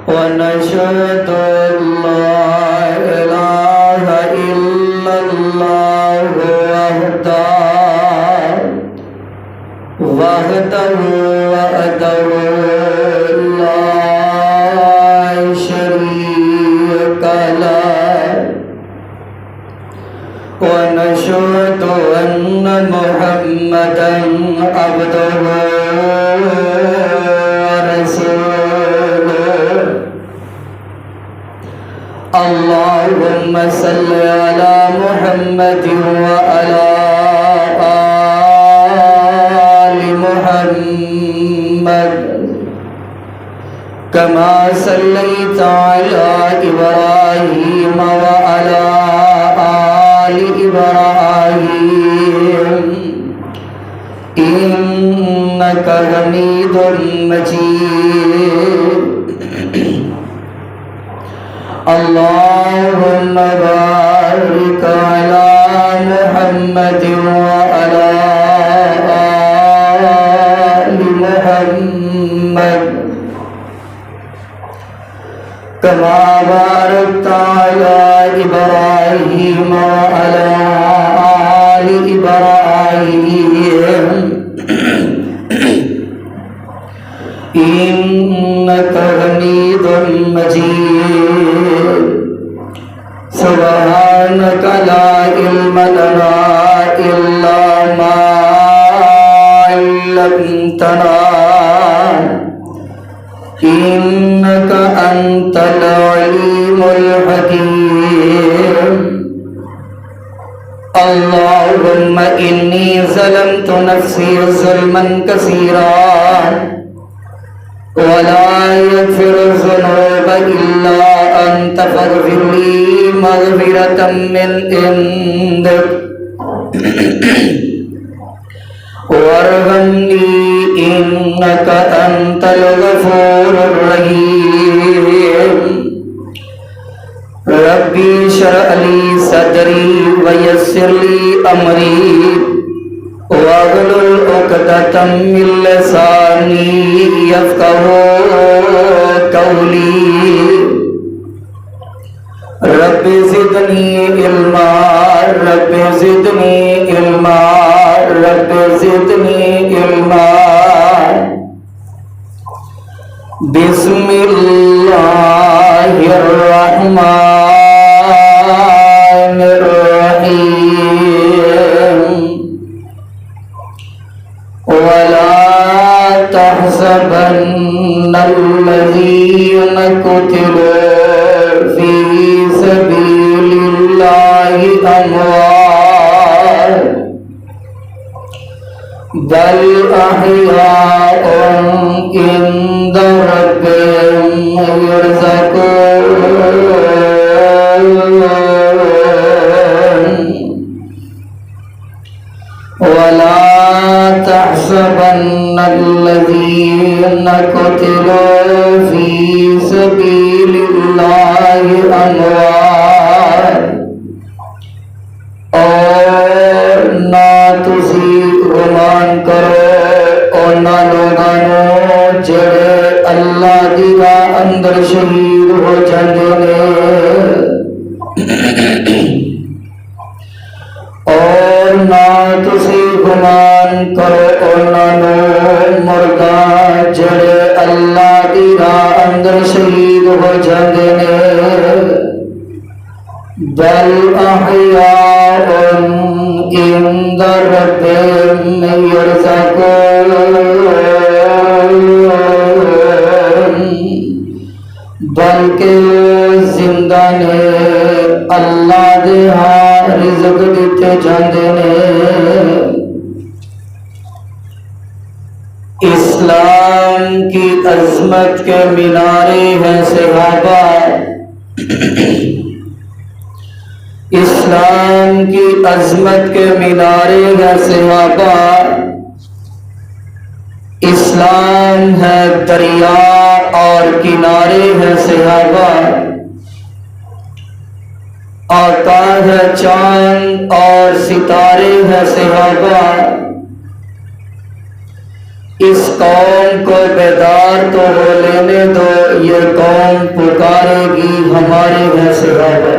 ونشهد أن لا إله إلا الله وحده لا شريك له ونشهد أن محمدا عبده ورسوله اللهم صل على محمد وعلى آل محمد كما صليت على إبراهيم وعلى آل إبراهيم إنك حميد مجيد اللهم بارك على محمد وعلى آل محمد كما باركت على إبراهيم وعلى آل إبراهيم إنك حميد مجيد سبحانك لا علم لنا إلا ما علمتنا إنك أنت العليم الحكيم اللهم إني ظلمت نفسي ظلما كثيرا ولا يغفر الذنوب إلا أنت فاغفر لي مغفرة من عندك وارحمني إنك أنت الغفور الرحيم ربي اشرح لي صدري ويسر لي أمري واحلل عقدة من لساني يفقهوا قولي رب زدني علما رب زدني علما رب زدني علما بسم الله الرحمن الرحيم ولا تحسبن الذين قتلوا في سبيل الله أموات بل أحياء عند ربهم يرزقون ولا تحسبن الذين قتلوا في سبيل الله أموات और ना तुसी गुमान करो और ना लोगानो जेड़े अल्लाह दी राह अंदर शहीद हो जांदे ने और ना तुसी गुमान करो उन्होंने मुर्दा जेड़े अल्लाह दी राह अंदर शहीद हो जाते ने बल अहयाउन इंद रब्बिहिम यरज़क़ून बल्कि जिंदा ने अल्लाह दे हां रिज़्क दिते जांदे ने इस्लाम की अज़मत के मीनारे हैं सहाबा इस्लाम की अज़मत के मीनारे हैं सहाबा इस्लाम है दरिया और किनारे हैं सहाबा आकाश है चांद और सितारे हैं सहाबा इस कौम को बेदार तो हो लेने दो, ये कौम पुकारेगी हमारे घर से है।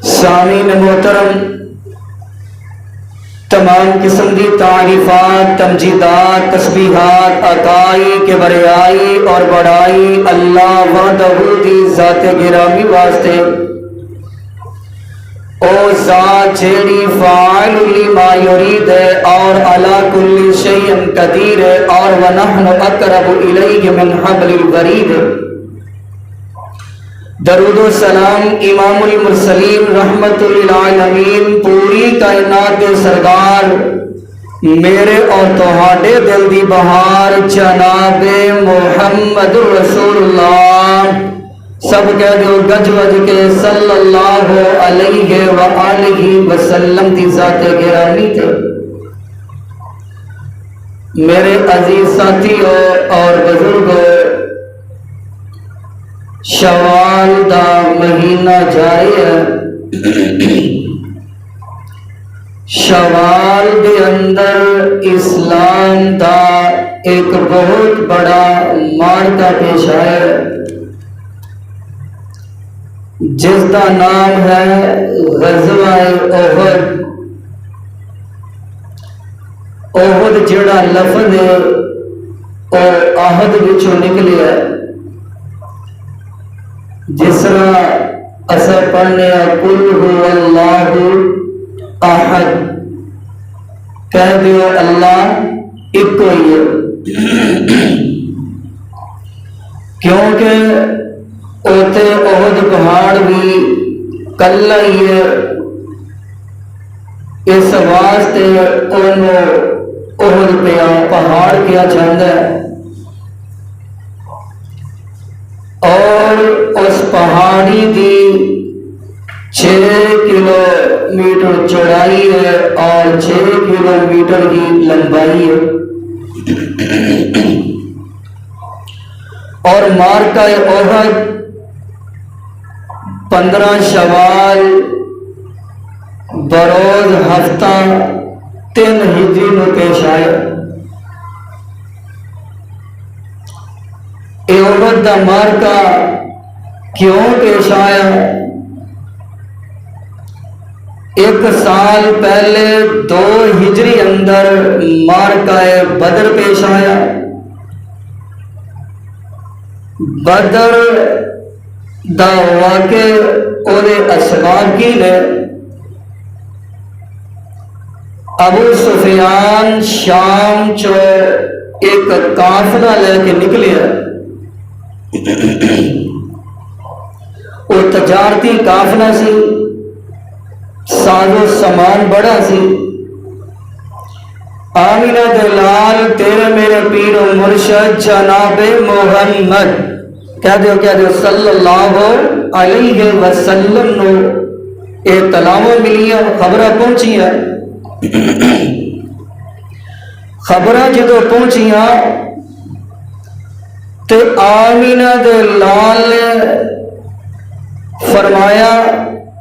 सामीन मोहतरम, तमाम किस्म की तारीफात, तमजीदात, तस्बीहात, अकाई के बरियाई और बड़ाई अल्लाह वहदहू दी ज़ात गिरामी वास्ते। ओ ज़ात जेड़ी फ़ाइल लिमा युरीद है और अला कुल्ली शैइन कदीर है और वनहनु अक़रबु इलैहि मिन हब्लिल वरीद। दरूदो सलाम इमामुल मुरसलीन रहमतुल लिल आलमीन, पूरी कायनात के सरदार, मेरे और तुहाडे दिल दी बहार जनाबे मुहम्मदुर रसूलुल्लाह, सब कह दो गज वज के सल्लल्लाहु अलैहि व आलिहि वसल्लम दी ज़ाते गिरामी थे। मेरे अजीज साथियों और बुजुर्गों, शवाल दा महीना जारी है। शवाल दे अंदर इस्लाम दा एक बहुत बड़ा मार्का पेश आया जिसका नाम है ग़ज़वा-ए ओहद। ओहद जिहड़ा लफ्ज़ है और आहद विचों निकलिया, जिस तरह असा पढ़ने कुल हुवल्लाहु अहद, कह दियो अल्लाह एक ही है। क्योंकि उते ओहद पहाड़ भी कल्ला ही है, इस वास्ते ओहद पहाड़ किया जाता है। और उस पहाड़ी की 6 किलोमीटर चौड़ाई है और 6 किलोमीटर की लंबाई है। और मार्का ओहद 15 शवाल बरोज हफ्ता 3 हिजरी में पेश आया। ओहद दा मार्का क्यों पेश आया? एक साल पहले 2 हिजरी अंदर मार्का बदर पेश आया। बदर दा वाक़े ओदे असबाब की ने अबू सुफियान शाम चो एक काफिला लेके निकले। वो तजारती काफिला सी, साजो सामान बड़ा सी। आमिना दे लाल तेरे मेरे पीर मुर्शद जनाबे मोहम्मद, कह दो सल्लल्लाहु अलैहि वसल्लम नो ये तलावों मिलिया, खबर पहुंचिया। खबर जो पहुंचिया तो आमिना दे लाल ने फरमाया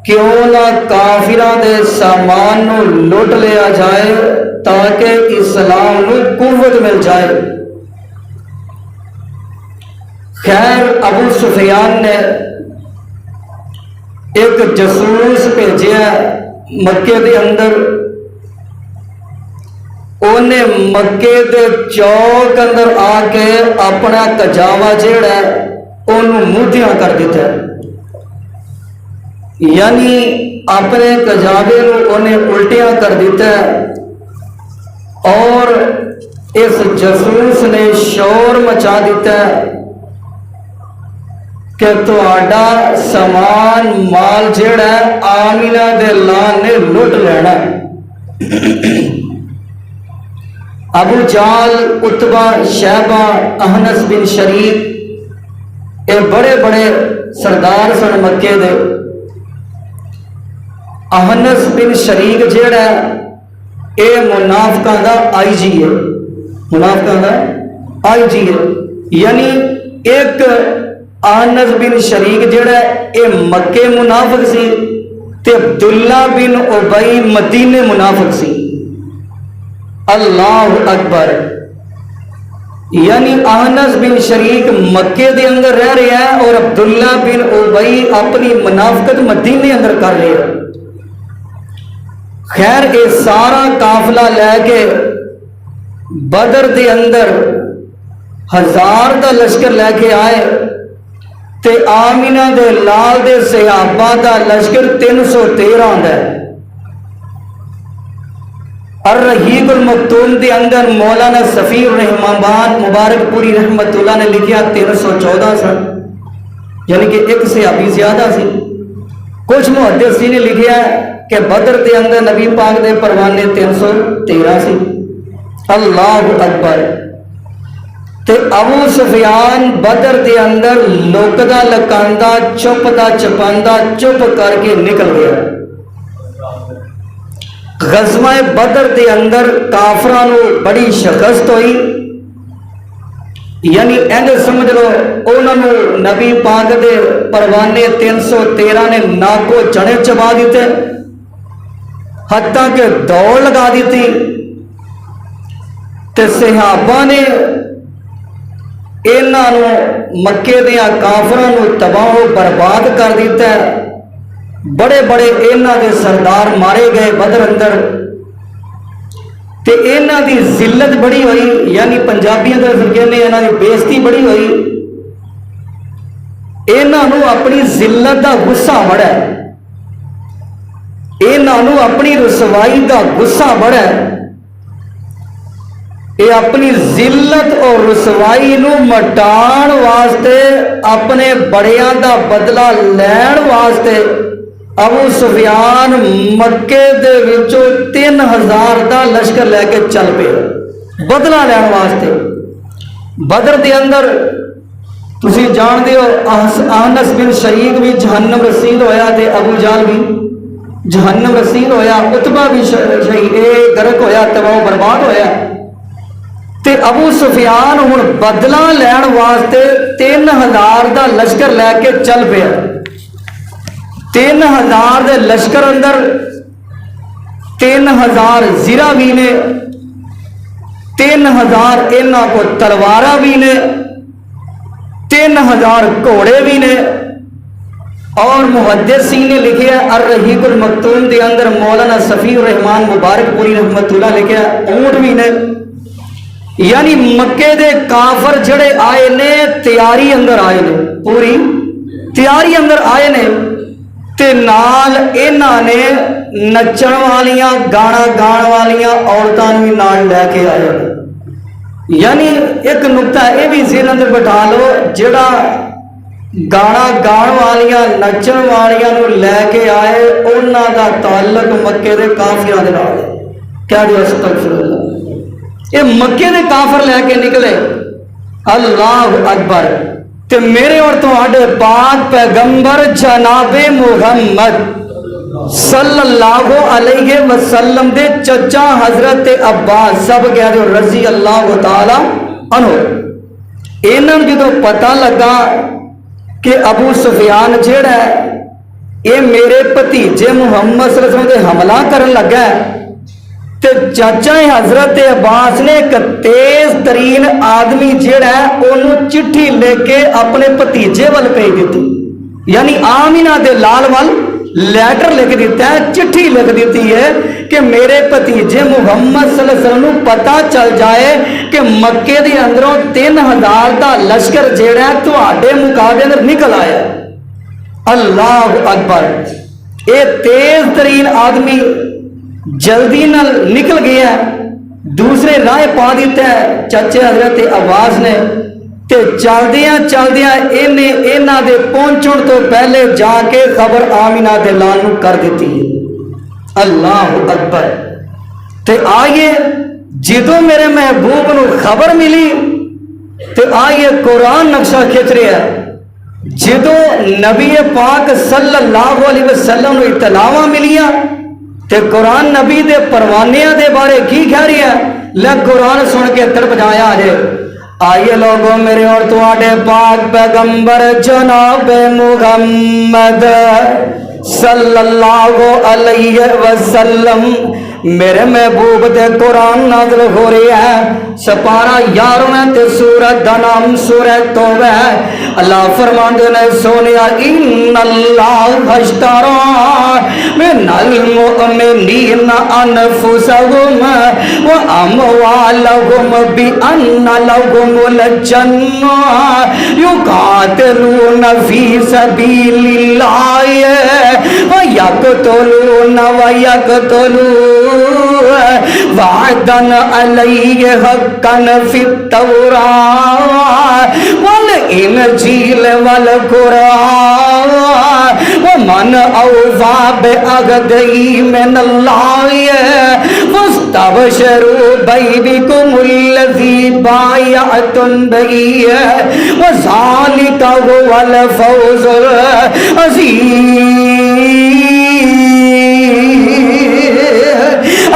क्यों ना काफिरा दे सामान नो लुट लिया जाए ताकि इस्लाम नो कुव्वत मिल जाए। खैर अबू सुफियान ने एक जसूस भेजा मक्के के अंदर। उन्हें मक्के के चौक अंदर आके अपना कजावा जेड़ा ओनू मुद्दियां कर दिता, यानी अपने कजावे उन्हें उल्टियां कर दिता। और इस जसूस ने शोर मचा दिता कि तुहाडा समान माल जेड़ा आमिना दे लाल ने लुट लेना। अबू जाल, उतबा, शैबा, अहनस बिन शरीक ये बड़े बड़े सरदार सन मक्के दे। अहनस बिन शरीक जेड़ा ये मुनाफिकां दा आईजी है, मुनाफिकां दा आईजी है। यानी एक अहनस बिन शरीक जेड़ा ये मक्के मुनाफिक सी ते अब्दुल्ला बिन उबई मदीने मुनाफिक सी। अल्लाह अकबर। यानी अहनस बिन शरीक मक्के के अंदर रह रहा है और अब्दुल्ला बिन उबई अपनी मुनाफिकत मदीने अंदर कर रहे हैं। खैर ये सारा काफिला लैके बदर के अंदर 1000 का लश्कर लैके आए ते आमिना दे लाल दे सहाबा का लश्कर 313 आंदा है। अर-रहीकुल मक्तूम के अंदर मौलाना सफीर रहमान मुबारकपुरी रहमतुल्लाह ने लिखा 314 सन, यानी कि एक सहाबी ज्यादा सी। कुछ मुहद्दिसीन ने लिखा कि बदर के अंदर नबी पाक के परवाने 313 सी। अल्लाह अकबर। ते अबू सुफियान बदर के अंदर लोकदा लकांदा चुपदा चपांदा चुप करके निकल गया। गज़वाए बदर के अंदर काफरां नूं बड़ी शिकस्त हुई, यानी इंज समझ लो उन्होंने नबी पाक दे परवाने 313 ने नाको चने चबा दिते, हत्ता के दौड़ लगा दी थी। ते सहाबा ने इन्हों मक्के दियां काफरां नूं तबाह बर्बाद कर दिता है। बड़े बड़े इन्हां दे सरदार मारे गए बदर अंदर, ते इन्हां दी जिल्लत बड़ी हुई, यानी पंजाबियों के कहने इन्हां दी बेइज्जती बड़ी हुई। इन्हां नूं अपनी जिल्लत का गुस्सा बड़ा, इन्हां नूं अपनी रसवाई का गुस्सा बड़ा। ये अपनी जिल्लत और रसवाई नूं मटाण वास्ते अपने बड़ियां का बदला लैण वास्ते अबू सुफियान मक्के दे विचों 3000 का लश्कर लैके चल पे बदला लैण वास्ते। बदर के अंदर तुसी जानते हो अहनस बिन शरीक भी जहन्नम रसीद होया ते अबू जाल भी जहन्नम रसीद होया, उतबा भी शहीद गर्क होया, तबाह बर्बाद होया। ते अबू सुफियान हुण बदला लैण वास्ते 3000 का लश्कर लैके चल पिया। 3000 के लश्कर अंदर 3000 जिरा भी ने, 3000 इन्हां को तलवारा भी ने, 3000 घोड़े भी ने। और मुहद्दिसीन ने लिखे अर-रहीकुल मक्तूम के अंदर मौलाना सफीर रहमान मुबारकपुरी रहमतुल्लाह लिखे ऊंट भी ने। यानी मक्के दे काफर जड़े आए ने तैयारी अंदर आए ने, पूरी तैयारी अंदर आए ने। ते नाल इन्हां ने नचण वालियां गाना गाण वालियां औरतां भी नाल लैके आए। यानी एक नुकता यह भी जेहन अंदर बिठा लो, जिहड़ा गाना गाण वालियां नचण वालियां नूं लैके आए उन्हां दा ताल्लुक मक्के दे काफिरां दे नाल। क्या जो अस्तगफिरुल्लाह, ये मक्के दे काफर लैके निकले। अल्लाह अकबर। ते मेरे और तुहाडे पाक पैगंबर जनाबे मुहम्मद सल्लल्लाहु अलैहि वसल्लम दे चचा हजरत अब्बास सब कह दो रजी अल्लाह तआला अन्हु। इन्हां जो पता लगा कि अबू सुफियान जेड़ा है ये मेरे भतीजे मुहम्मद सल्लल्लाहु अलैहि वसल्लम दे हमला करन लगा है, ते चाचा हजरत अब्बास ने एक तेज तरीन आदमी जेड़ा है उन्होंने चिट्ठी लेके अपने भतीजे वाल भेज दी। यानी आमिना दे लाल वाल लैटर लिख दिता है, चिट्ठी लिख दी है कि मेरे भतीजे मुहम्मद सल्लल्लाहु अलैहि वसल्लम पता चल जाए कि मक्के के अंदरों 3000 का लश्कर जेड़ा है तुहाडे मुकाबले अंदर निकल आया। अल्लाह अकबर। ये तेज तरीन आदमी जल्दी न निकल गया, दूसरे राह पा दिता है चाचे हजरत अब्बास ने। ते चलदियां चलदियां इन्हां दे पहुंचण तो पहले जाके खबर आमिना दे लाल नूं कर दी है। अल्लाह अकबर। ते आइए जदों मेरे महबूब नूं खबर मिली ते आइए कुरान नक्शा खिंच रहा है। जदों नबी पाक सल्लल्लाहु अलैहि वसल्लम नूं इतलावां मिलियां ते कुरान नबी दे परवानियां दे बारे की कह रही है, ले कुरान सुन के तड़प जाया है। आइए लोगों मेरे और तुहाडे पाक पैगंबर जनाब मुहम्मद सल्लल्लाहु अलैहि वसल्लम मेरे महबूब दे कुरान नाज़िल हो रही है। सपारा 11वें ते सूरत दा नाम सूरह तौबा है। अल्लाह फरमांदे ने सोनिया इन्नल्लाह अश्तरा मिनल मुमिनीना अनफुसहुम व अमवालहुम बिअन्ना लहुमुल जन्नह युकातिलूना फी सबीलिल्लाह व यक़तुलूना व यक़तुलून वादन अलैहि हक्कन फित तौरात वल इंजील वल कुरान व मन औफा बिअहदिही मिनल्लाह फस्तबशिरू बिबैइकुमुल्लज़ी बायअतुम बिही व ज़ालिका हुवल फौज़ुल अज़ीम।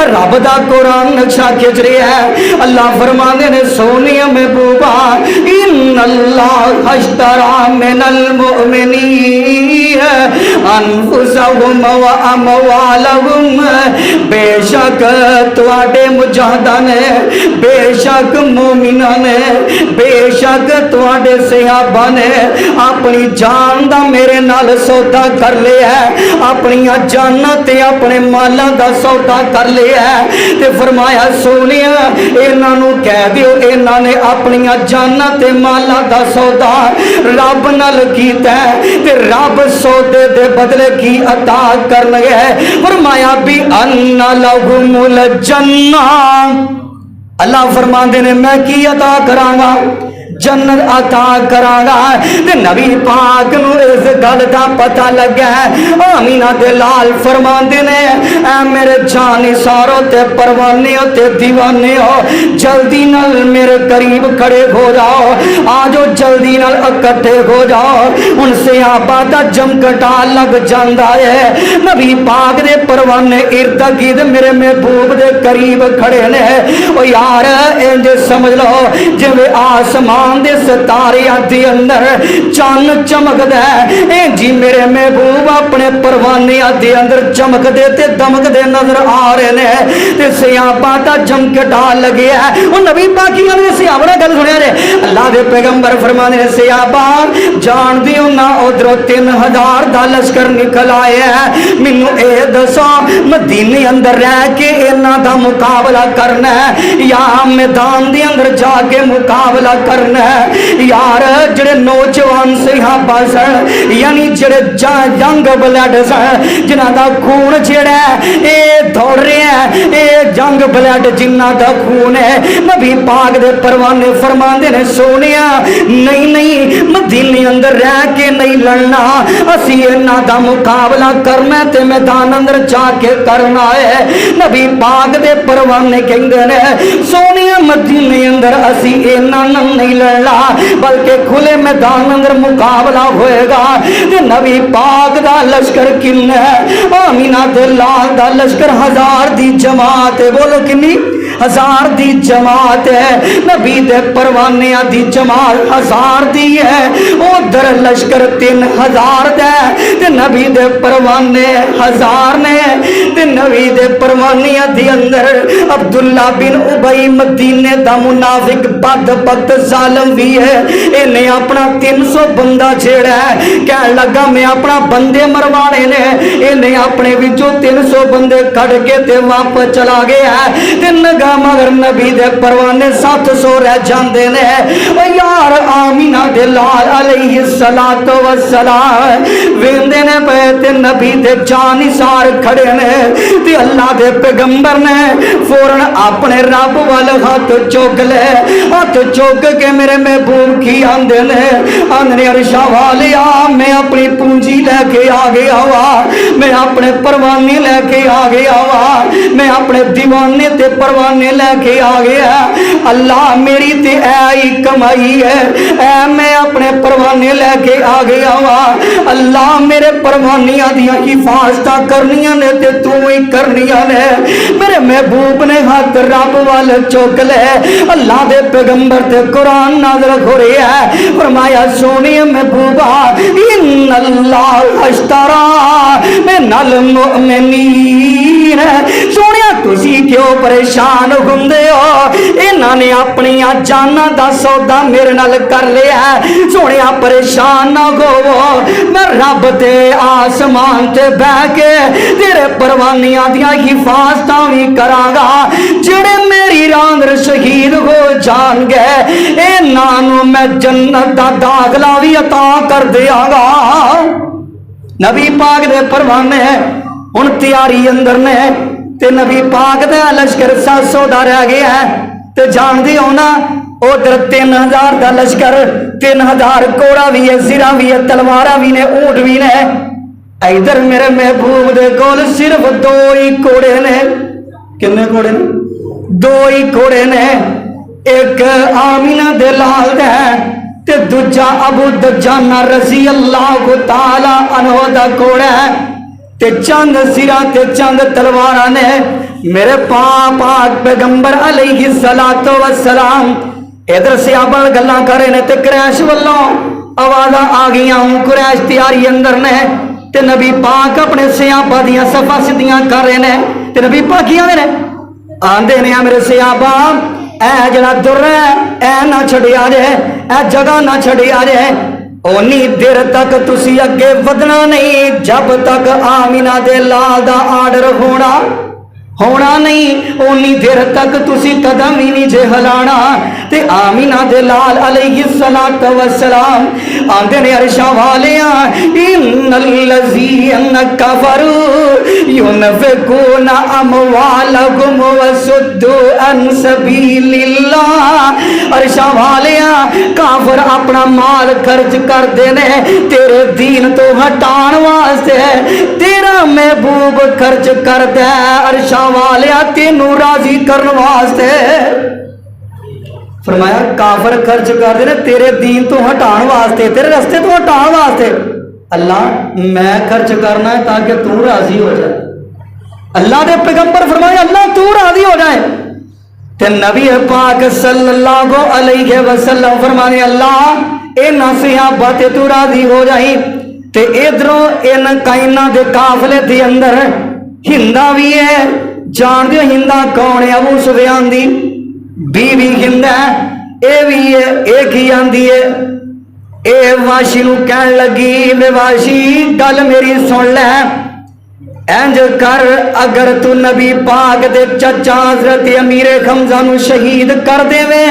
रब दा कुरान नक्शा खिंच रहा है। अल्लाह फरमाते ने सोनिया महबूबा इन्नल्लाह अश्तरा मिनल मुमिनीना अनफुसहुम व अमवालहुम बेशक तुहाडे मुजाहिदां ने बेशक मोमिनां ने बेशक तुहाडे सहाबा ने अपनी जान दा मेरे नाल सौदा कर लिया है। अपनी जानां ते अपने मालां दा सौदा कर लिया है। ते फरमाया सोनिया इन्हां नूं कह दिओ इन्हां ने अपनी जानां ते मालां दा सौदा रब नाल कीता है ते रब सौदे दे बदले की अता करनगे। फरमाया भी अन्ना लहुमुल जन्नह। अल्लाह फरमांदे ने मैं की अता करांगा जन्नत अता करांगा। ते नबी पाक नूं इस गल दा पता लगा। आमीना दे लाल फरमांदे ने ऐ मेरे जानी सारो ते परवाने ते दीवाने हो जल्दी नाल मेरे करीब खड़े हो जाओ। आजो जल्दी नाल इकट्ठे हो जाओ। हुण सहाबा दा जमकटा लग जांदा है। नबी पाक दे परवाने इर्द गिर्द मेरे महबूब दे करीब खड़े ने। ओ यार इंज समझ लो जिवें आसमान दे सितारियां दे अंदर चन्न चमकदा है जी मेरे महबूब अपने परवानियां दे अंदर चमकदे ते दमकदे नजर आ रहे ने। ते सहाबा दा जमकटा लगिया है। ओ नबी पाकियां ने सहाबा ने गल सुनिया जे अल्लाह दे पैगंबर फरमाने ने सहाबा जानदे हो ना उधरों 3000 दा लश्कर निकल आया है। मैनू ए दसो मदीने अंदर रह के इन्हां दा मुकाबला करना है या मैदान दे अंदर जाके मुकाबला करना है। यार जेड़े नौजवान सहाबा सन यानी जेड़े जंग ब्लड सन जिन्हां दा खून जेड़ा ए दौड़ रहा है ए जंग ब्लड जिन्हां दा खून है। नबी पाक दे परवाने फरमांदे ने सोनिया नहीं नहीं मदीने अंदर रह के नहीं लड़ना असी इन्हां दा मुकाबला करना ते मैदान अंदर जाके करना है। नबी पाक दे परवाने कहंदे ने सोनिया मदीने अंदर असी इन्हां नाल नहीं लड़ना बल्कि खुले मैदान अंदर मुकाबला होएगा। ते नबी पाक दा लश्कर किन्ना है? आमीना दे लाल दा लश्कर 1000 दी जमात है। बोलो किन्नी? 1000 दी जमात है। नबी दे परवानियां दी जमात 1000 दी है। उधर लश्कर 3000 दा ते नबी दे परवाने 1000 ने। ते नबी दे परवानियां दी अंदर अब्दुल्ला बिन उबई मदीने दा मुनाफिक बदबख्त जालिम भी है। इन्हें अपना 300 बंदा छेड़ा है कह लगा मैं अपना बंदे मरवाने ने। इन्हें अपने विचों 300 बंदे कट के ते वापस चला गया है। ते नगा मगर नबी दे परवाने 700 रह जाते ने। यार आमीना दे लाल अलैहि सलातो व सलाम वेंदे ने पे ते नबी दे जानिसार खड़े ने। ते अल्लाह दे पैगंबर ने फौरन अपने रब वाल हाथ चुक ले। हाथ चुक के मेरे महबूब की आंदे ने आंदे अरशा वालिया मैं अपनी पूंजी लेके आ गया वा मैं अपने परवाने लेके आ गया वा मैं अपने दीवाने ते परवाने लेके आ गया। अल्लाह मेरी ते ऐ ही कमाई है ऐ मैं अपने परवाने लैके आ गया वा। अल्लाह मेरे परवानियां दियां हिफाजतां करनियां ने ते तू ही करनियां ने। मेरे महबूब ने हाथ रब वाल चुक ले। अल्लाह दे पैगंबर ते कुरान नाज़िल हो रही है। फरमाया सोने महबूबा इन्नल्लाह अश्तरा मिनल मुमिनीन। सोने तुसी क्यों परेशान हुंदे हो? इन्हां ने अपनी जाना दा सौदा मेरे नाल कर लिया। सोने परेशान ना होवो, मैं रब दे आसमान ते बह के तेरे परवानियां दियां हिफाजतां भी करांगा। जेड़े मेरी रांगर शहीद हो जान गए इन्हां नूं मैं जन्नत दा दाखला भी अता कर देंगा। नबी पाक दे परवाने हुण तैयारी अंदर ने ते नबी पाक दा लश्कर 700 दा रह गया है। ते जानदे हो ना उधर 3000 का लश्कर, 3000 कोड़ा भी है, सिरा भी है, तलवारा भी ने, ऊंट भी ने। इधर मेरे महबूब दे कोल सिर्फ 2 ही घोड़े ने। कितने घोड़े ने? 2 ही घोड़े ने। एक आमीना दे लाल दा ते दूजा अबू दजाना रजी अल्लाह ताला अन्हु दा घोड़ा है। ते चंद सिरा ते चंद तलवारा ने। मेरे पाक पैगंबर अलैहिस्सलातु वस्सलाम इधर से आपन गल्लां करे ने ते क्रैश वालों आवाज़ आ गई हूं। क्रैश तैयारी अंदर ने ते नबी पाक अपने सियापा दियां सफा सिद्धियां कर रहे ने। ते नबी पाक की आंदे ने मेरे सियापा ऐ जड़ा दुर है ऐ ना छड़िया जे, ऐ जगह ना छड़िया जे। ओनी देर तक तुसी अगे वधना नहीं जब तक आमीना दे लाल दा आर्डर होना नहीं। ओनी देर तक तुसी कदम ही नहीं जे हिलाना। ते आमीना दे लाल अलैहिस्सलातु वस्सलाम आंदे ने अरशा वालिया इन्नल्लज़ीना कफरू युनफिकूना अमवालहुम वसुद्दू अन सबीलिल्लाह। अरशा वालिया काफिर अपना माल खर्च करते ने तेरे दीन तो हटाने वास्ते। तेरा महबूब खर्च करता है अरशा वालिया तेनू राजी करने वास्ते। फरमाया काफिर खर्च करते ने तेरे दीन तो हटाने वास्ते, तेरे रस्ते तो हटाने वास्ते। अल्लाह मैं खर्च करना है ताकि तू राजी हो जाए। अल्लाह दे पैगंबर फरमाया अल्लाह तू राजी हो जाए। ते नबी पाक सल्लल्लाहु अलैहि वसल्लम फरमाने अल्लाह इन्हां सहाबा ते तू राजी हो जाई। ते इधरों इन काइना दे काफले दे अंदर हिंदा भी है। जान दे हिंदा कौन है? अबू सुफियान दी बीवी हिंदा ए भी है। एक ही आंदी है ए वाशी नू कहन लगी वे वाशी गल मेरी सुन ले। इंज कर अगर तू नबी पाक दे चचा हजरत अमीर खमजा नू शहीद कर देवे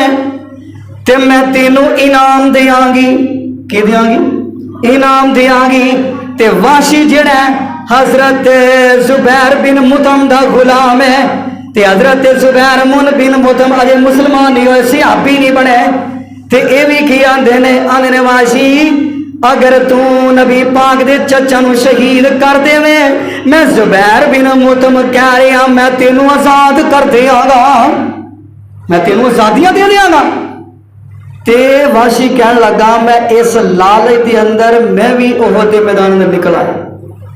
ते मैं तेनू इनाम देंगी। की देंगी? इनाम देंगी। ते वाशी जेड़ा हजरत जुबैर बिन मुतम दा गुलाम है। ते हजरत जुबैर मुन बिन मुतम अजे मुसलमान नहीं हुए, सहाबी नहीं बने। ते ये भी की आंदे ने वाशी अगर तू नबी पाक दे चचा नू शहीद कर देवे मैं जुबैर बिन मुतम कह रहा मैं तेनू आजाद कर देंगा, मैं तेनू आजादियां दे देंगा। ते वाशी कहन लगा मैं इस लालच के अंदर मैं भी ओहद दे मैदान में निकल आया।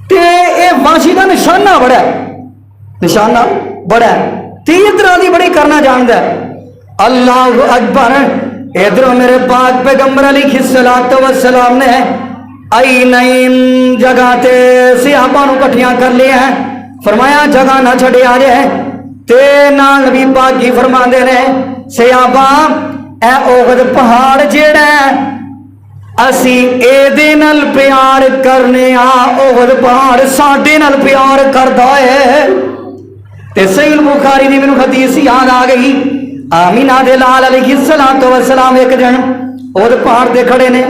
ते ये वाशी का निशाना बड़ा है, निशाना बड़ा है। तीर तराजी बड़ी करना जानता है। अल्लाह अकबर। इधरों मेरे पाक पैगंबर अलैहिस्सलातु वस्सलाम ने आई नई जगह ते सहाबा नू इकट्ठियां कर लिया है। फरमाया जगह ना छड़े आ जाए। ते नाल नबी पाक की फरमांदे ने सहाबा ए ओहद पहाड़ जेड़ा असी एदे नाल प्यार करने आ, ओहद पहाड़ साडे नाल प्यार करदा है। ते सही बुखारी दी मैनू हदीस याद आ गई। आमीना दे लाल अलैहिस्सलातु वस्सलाम एक दिन ओहद पहाड़ दे खड़े ने।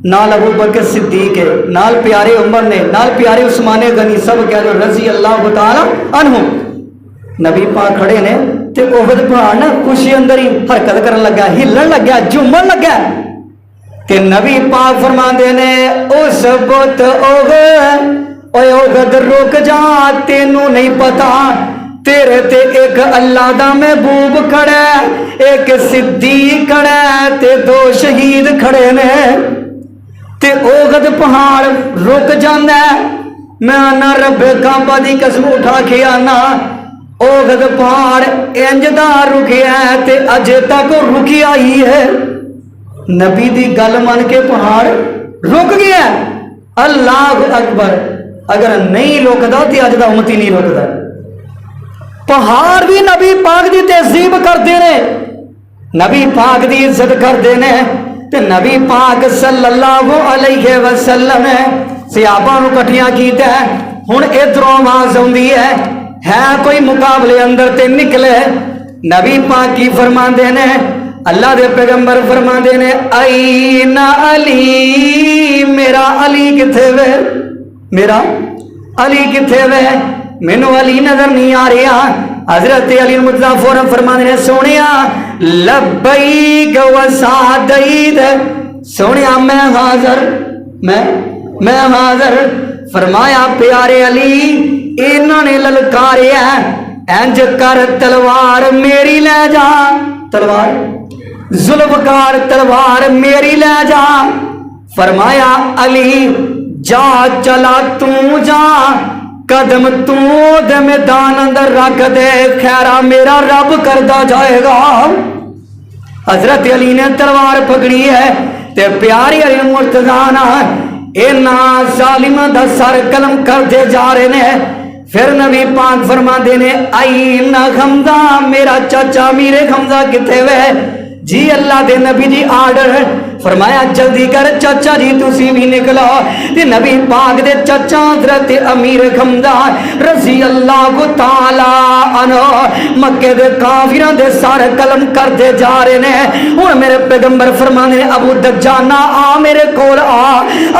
नाल अबू बकर सिद्दीक है, नाल प्यारे उमर ने, नाल प्यारे उस्मान गनी सब कह दो रजी अल्लाह तआला अन्हु। नबी पाक खड़े ने ते ओहद पहाड़ ना खुशी अंदर ही हरकत करन लगा, हिलन लगा, झूमन लगा। ते नबी पाक फरमांदे ने उस बुत ओहद रुक जा, तेनू नहीं पता तेरे ते एक अल्लाह दा महबूब खड़ा है, एक सिद्दीक खड़ा है ते दो शहीद खड़े ने। ते ओगद पहाड़ रुक जांदा है। मैं आना रब्बे काबा दी कसम उठा के आना, ओगद पहाड़ इंजदा रुकिया है ते अजे तक रुकिया ही है। नबी दी गल मन के पहाड़ रुक गया। अल्लाह अकबर। अगर नहीं रुकदा तो अज दा उम्मती नहीं रुकदा। पहाड़ भी नबी पाक की तहजीब करते ने, नबी पाक की इज्जत करते ने। ते नबी पाक सल्लल्लाहु अलैहि वसल्लम ने सहाबा नूं इकट्ठियां कीता। हुण इधरों आवाज आउंदी है कोई मुकाबले अंदर ते निकले। नबी पाक की फरमाते ने, अल्लाह दे पैगंबर फरमाते ने, आईना अली, मेरा अली किथे वे, मेरा अली किथे वे, मैनू अली नजर नहीं आ रहा। हजरत अली मुर्तज़ा फौरन फरमाते ने, सोनिया लब्बैक व सादैक, सोनिया मैं हाजिर, मैं हाजिर। फरमाया प्यारे अली, इन्होंने ललकारिया, इंज कर तलवार मेरी ले जा, तलवार जुल्फकार तलवार मेरी ले जा। फरमाया अली जा चला तू जा, कदम तू दे मैदान अंदर रख दे, खैरा मेरा रब करदा जाएगा। हजरत अली ने तलवार पकड़ी है ते प्यारे अली मुर्तज़ा ना इन्ना जालिमा दा सर कलम करते जा रहे ने। फिर नबी पाक फरमाते ने, आई ना खमदा, मेरा चाचा मीरे खमदा किथे वे जी। अल्लाह दे नबी जी आर्डर। फरमाया जल्दी कर चाचा जी तुसी भी निकलो। ते नबी पाक दे चाचा हजरत अमीर खमदा रज़ी अल्लाह तआला अन्हु मक्के दे काफिरां दे सारे कलम करते जा रहे ने। हुण मेरे पैगंबर फरमाने ने, अबू दज्जाना आ मेरे कोल आ,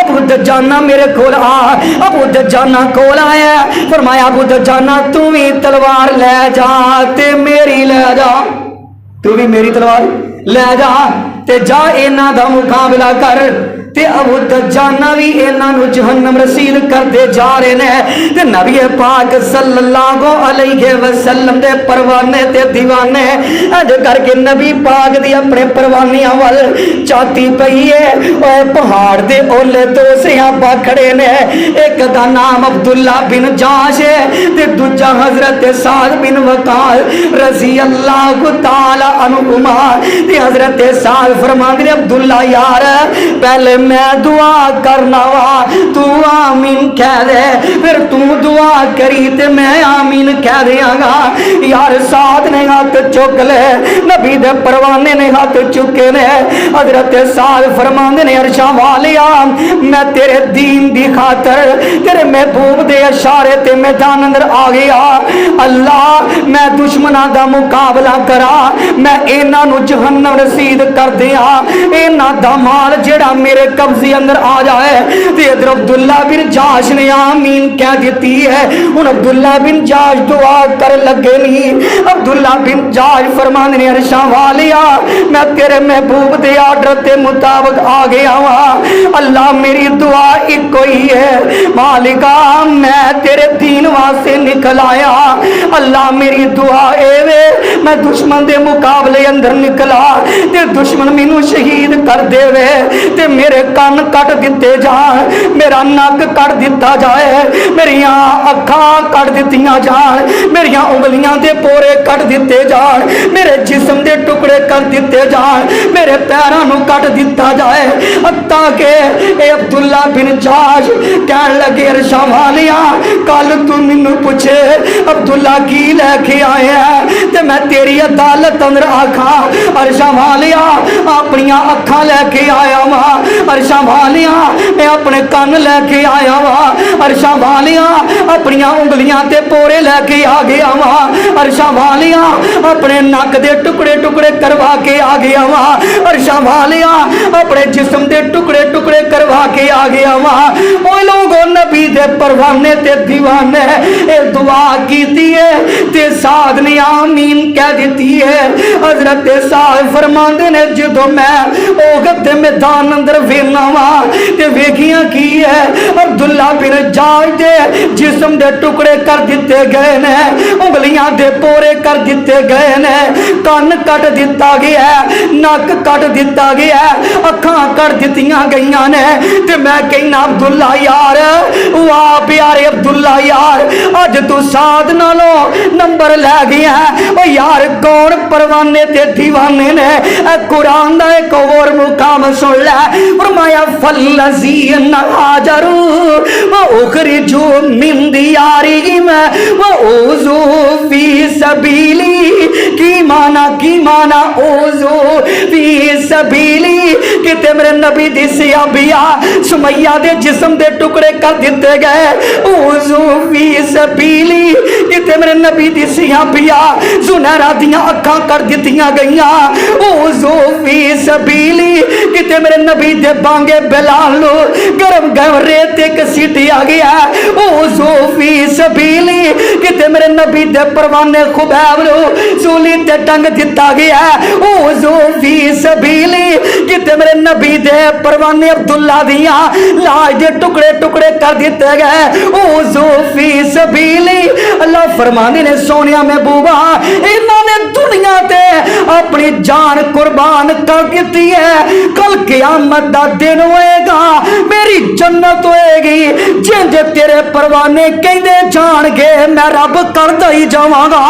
अबू दज्जाना मेरे कोल आ। अबू दज्जाना कोल आया। फरमाया अबू दज्जाना तू भी तलवार ले जा ते मेरी ले जा, तू भी मेरी तलवार ले जा ते जा इन्हां दा मुकाबला कर। ते अबू दज्जाना भी इन्हां नूं जहन्नम रसीद करते जा रहे ने। ते नबी पाक सल्लल्लाहु अलैहि वसल्लम दे परवाने ते दीवाने अज करके नबी पाक दी अपने परवानियां वल चाती पई है। ओए पहाड़ दे ओले तो सहाबा खड़े ने, एक दा नाम अब्दुल्ला बिन जाश है ते दूजा हजरत साद बिन वकास रज़ी अल्लाह तआला अन्हुमा। ते हजरत साद फरमाते ने, अब्दुल्ला यार पहले मैं दुआ करना वा, तू आमीन कह दे, फिर तू दुआ करी ते मैं आमीन कह देंगा। यार साथ ने हाथ चुक ले, नबी दे परवाने ने हाथ चुके ने। हजरत साद फरमाते ने, अरशा वालिया मैं तेरे दीन दी खातर तेरे महबूब दे इशारे ते मैदान अंदर आ गया। अल्लाह मैं दुश्मना दा मुकाबला करा, मैं इन्हां नूं जहन्नम रसीद कर दिया। इन्हां दा माल जेड़ा मेरे कब्जे अंदर आ जाए। ते इधर अब्दुल्ला बिन जाश ने आमीन कह दी है। हुण अब्दुल्ला बिन जाश दुआ कर लगे नहीं। अब्दुल्ला बिन जाश फरमाने ने, अरशा वालिया मैं तेरे महबूब दे आर्डर के मुताबिक आ गया वा। अल्लाह मेरी दुआ एक ही है, मालिका मैं तेरे दीन वास्ते निकल आया। अल्लाह मेरी दुआ एवे मैं दुश्मन दे मुकाबले अंदर निकला ते दुश्मन मैनू शहीद कर देवे ते मेरे कान कट दिते जान, मेरा नक कट दिता जाए, मेरिया अखा कट दितियां जान, मेरिया उंगलियां दे पोरे कट दिते जान, मेरे जिस्म दे टुकड़े कर दिते जान, मेरे पैरों नू कट दिता जाए। ताकि अब्दुल्ला बिन जाश कह लगे, अरशा वालिया कल तू मैनू पूछे अब्दुल्ला की लैके आया ते मैं तेरी अदालत अंदर आखा अरशा वालिया अपनिया अखा लैके आया वा। अरशा वालिया मैं अपने कन लैके आया वा। अरशा वालिया अपनिया उंगलियां ते पोरे लैके आ गया वा। अरशा वालिया अपने नक दे टुकड़े टुकड़े करवा के आ गया वा। अरशा वालिया अपने जिस्म दे टुकड़े टुकड़े करवा के आ गया वा। ओए लोगों नबी दे परवाने ते दीवाने ए दुआ कीती है ते साद ने आमीन कह दी है। हजरत साद फरमाते ने, जो मैं ओगत मैदान अंदर वेखना वा ते वेखियां की है अब्दुल्ला बिन जाश दे जिस्म दे टुकड़े कर दिते गए ने, उंगलियां दे पोरे कर दिते गए ने, कन कट दिता गया है, नक कट दिता गया है, अखां कट दित्तियां गईयां ने। ते मैं कहना अब्दुल्ला यार, वाह प्यारे अब्दुल्ला यार, अज तू साध नालों नंबर लै गया है। ओ यार कौन परवाने ते दीवाने ने। कुरान दा एक और मुकाम सुन ले, फरमाया फल्लज़ीन हाजरू व उखरिजू मिन दियारिहिम व उज़ू फी सबीली। की माना उज़ू फी सबीली कि ते मेरे नबी दी सियाबिया सुमैया दे जिस्म दे टुकड़े कर दिते गए। उज़ू फी सबीली कि ते मेरे नबी दी सियाबिया सुनहरा दियां अखां कर दित्तियां गईयां। उज़ू फी सबीली कि ते मेरे नबी दे बांगे बिलाल लो गरम गरम रेत एक सीटी आ गया। उज़ू फी सबीली कि ते मेरे नबी दे परवाने खुबैब लो सूली ते टंग दिता गया। उज़ू फी सबीली कि ते मेरे नबी दे परवाने अब्दुल्ला दिया लाज दे टुकड़े टुकड़े कर दिते गए। उज़ू फी सबीली। अल्लाह फरमाने ने सोनिया महबूबा इन्होंने दुनिया ते अपनी जान कुर्बान कर दी है। कल क़यामत दा दिन होएगा, मेरी जन्नत होएगी। जिंज तेरे परवाने कहते जाणगे मैं रब करदा ही जावांगा।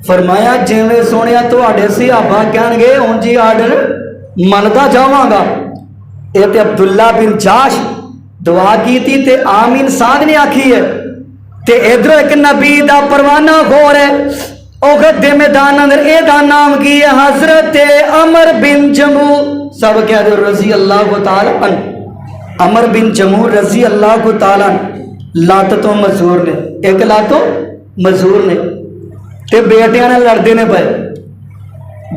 फरमाया जिवें सोनिया तुहाडे सहाबा कहणगे उंज ही आर्डर मनदा जावांगा। ये ते अब्दुल्ला बिन जाश दुआ की थी ते आमीन साध ने आखी है। ते इधरों एक नबी दा परवाना होर है उहद दे मैदान अंदर एदा नाम की है हजरत अमर बिन जमू। सब कह दो रजी अल्लाह तआला अन्हु। अमर बिन जमू रजी अल्लाह तआला लत तो मजूर ने, एक लातो मजूर ने ते बेटियां ने लड़ते ने पे।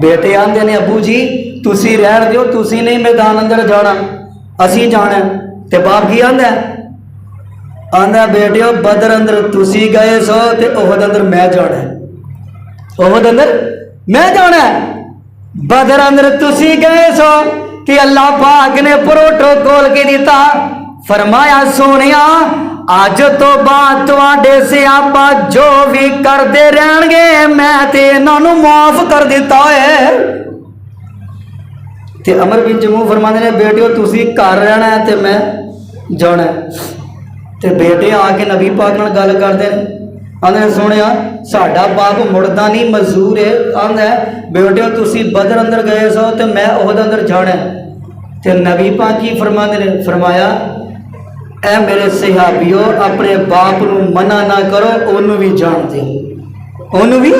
बेटे आंदे ने अबू जी तुसी रहन दिओ, तुसी नहीं मैदान अंदर जाना, असी जाना। ते बाप की आंदा आंदा बेटियो बदर अंदर तुसी गए सो ते ओहद अंदर मैं जाना, ओहद अंदर मैं जाना। बदर अंदर तुसी गए सो कि अल्लाह पाक ने प्रोटोकॉल के दिता। फरमाया सोनिया अज तो बाद तुहाडे सियापा जो भी करते रहणगे मैं ते इन्हां नूं माफ कर दिता है। ते अमर बिन जमू फरमांदे ने बेटियो तुसी घर रहना है ते मैं जाना। ते बेटे आके नबी पाक नाल गल करदे ने, आंदे सुनिया साडा बाप मुड़दा नहीं मजदूर है। आंदा बेटियो तुसी बदर अंदर गए सो ते मैं ओहद अंदर जाना। ते नबी पाक की फरमांदे ने, फरमाया ऐ मेरे सहाबियो अपने बाप नूं मना ना करो, ओनू भी जान दिओ, ओनू भी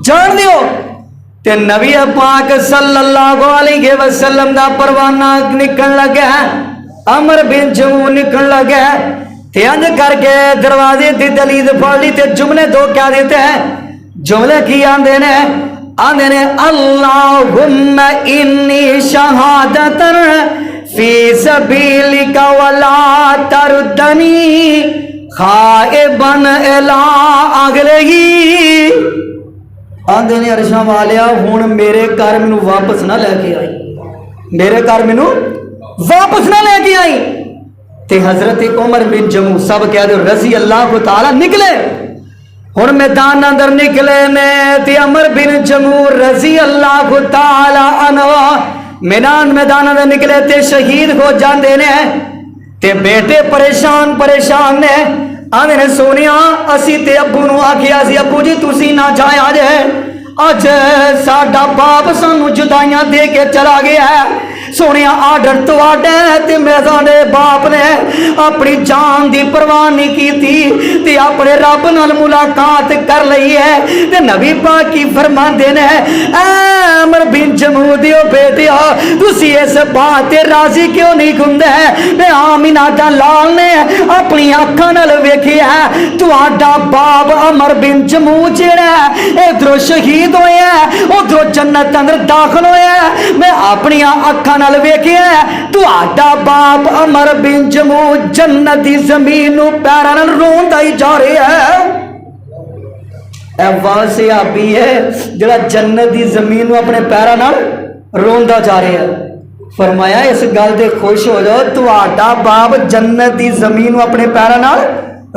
जान दिओ। ते नबी पाक सल्लल्लाहु अलैहि वसल्लम दा परवाना निकल लगा, अमर बिन जमू निकल लगा। ते अंज करके दरवाजे की दलील फड़ ली ते जुमले दो क्या देते हैं। जुमले की आंदे ने अल्लाहुम्मा इन्नी शहादतन फी सबीलिका वला तरुद्दनी खाइबन इला अगलही। आंदे ने अरशां वालिया हुण मेरे घर मैनू वापस ना लैके आई, मेरे घर मैनू वापस ना लैके आई। ते हजरत उमर बिन जमू सब कह दो रजी अल्लाह तआला निकले। हुण मैदान अंदर निकले ने ते अमर बिन जमू रजी अल्लाह तआला अन्हु मैदान अंदर निकले ते शहीद हो जाते ने। ते बेटे परेशान ने, आंदे ने सोनिया असी ते अब्बू नूं आखिया सी अब्बू जी तुसी ना जाया जे, अज साडा बाप सानू जुदाइयां दे के चला गया है। सोनिया आर्डर तुहाडा ते मेरे बाप ने अपनी जान की परवाह नहीं की थी ते अपने रब नाल मुलाकात कर ली है। ते नबी पाक की फरमांदे ने अमर बिन जमू दिओ बेटिया तुसी इस बात ते राजी क्यों नहीं हुंदे। मैं आमिना दा लाल ने अपनी अखां नाल वेखिया तुहाडा बाप अमर बिन जमू जेड़ा इधरों शहीद होया उधरों जन्नत अंदर दाखिल होया। मैं अपनी अखां नाल वेखिया तुहाडा बाप अमर बिन जमू जन्नत दी जमीन नूं पैरां नाल रोंदा ही जा रहा है। ऐ वासियाबी है जिहड़ा जन्नत दी जमीन नूं अपने पैरां नाल रोंदा जा रहा है। फरमाया इस गल ते खुश हो जाओ, तुहाडा बाप जन्नत की जमीन अपने पैरों नाल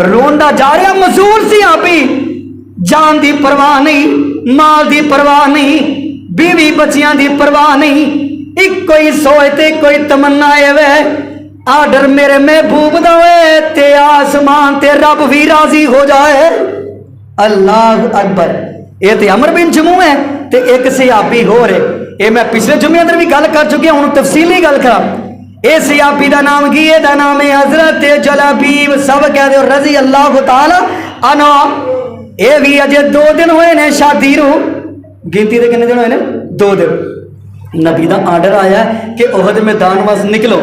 रोंदा जा रहा। मजूर सी आप ही, जान की परवाह नहीं, माल की परवाह नहीं, बीवी बच्चियां की परवाह नहीं, एक कोई सोचते कोई तमन्ना वे आर्डर मेरे महबूब दा होए ते आसमान ते रब भी राजी हो जाए। अल्लाह अकबर। ये तो अमर बिन जमू है ते एक सियाबी हो रहे, ये मैं पिछले जुमे अंदर भी गल कर चुकी हूं, तफसीली गल करा। ये सियाबी का नाम की है, दा नाम है हजरत जलाबीब, सब कह दो रजी अल्लाह तआला अन्हु। ये भी अजे 2 दिन हुए ने शादी रू, गिनती के कितने दिन हुए ने? 2 दिन। नबी का आर्डर आया कि ओहद मैदान वास निकलो,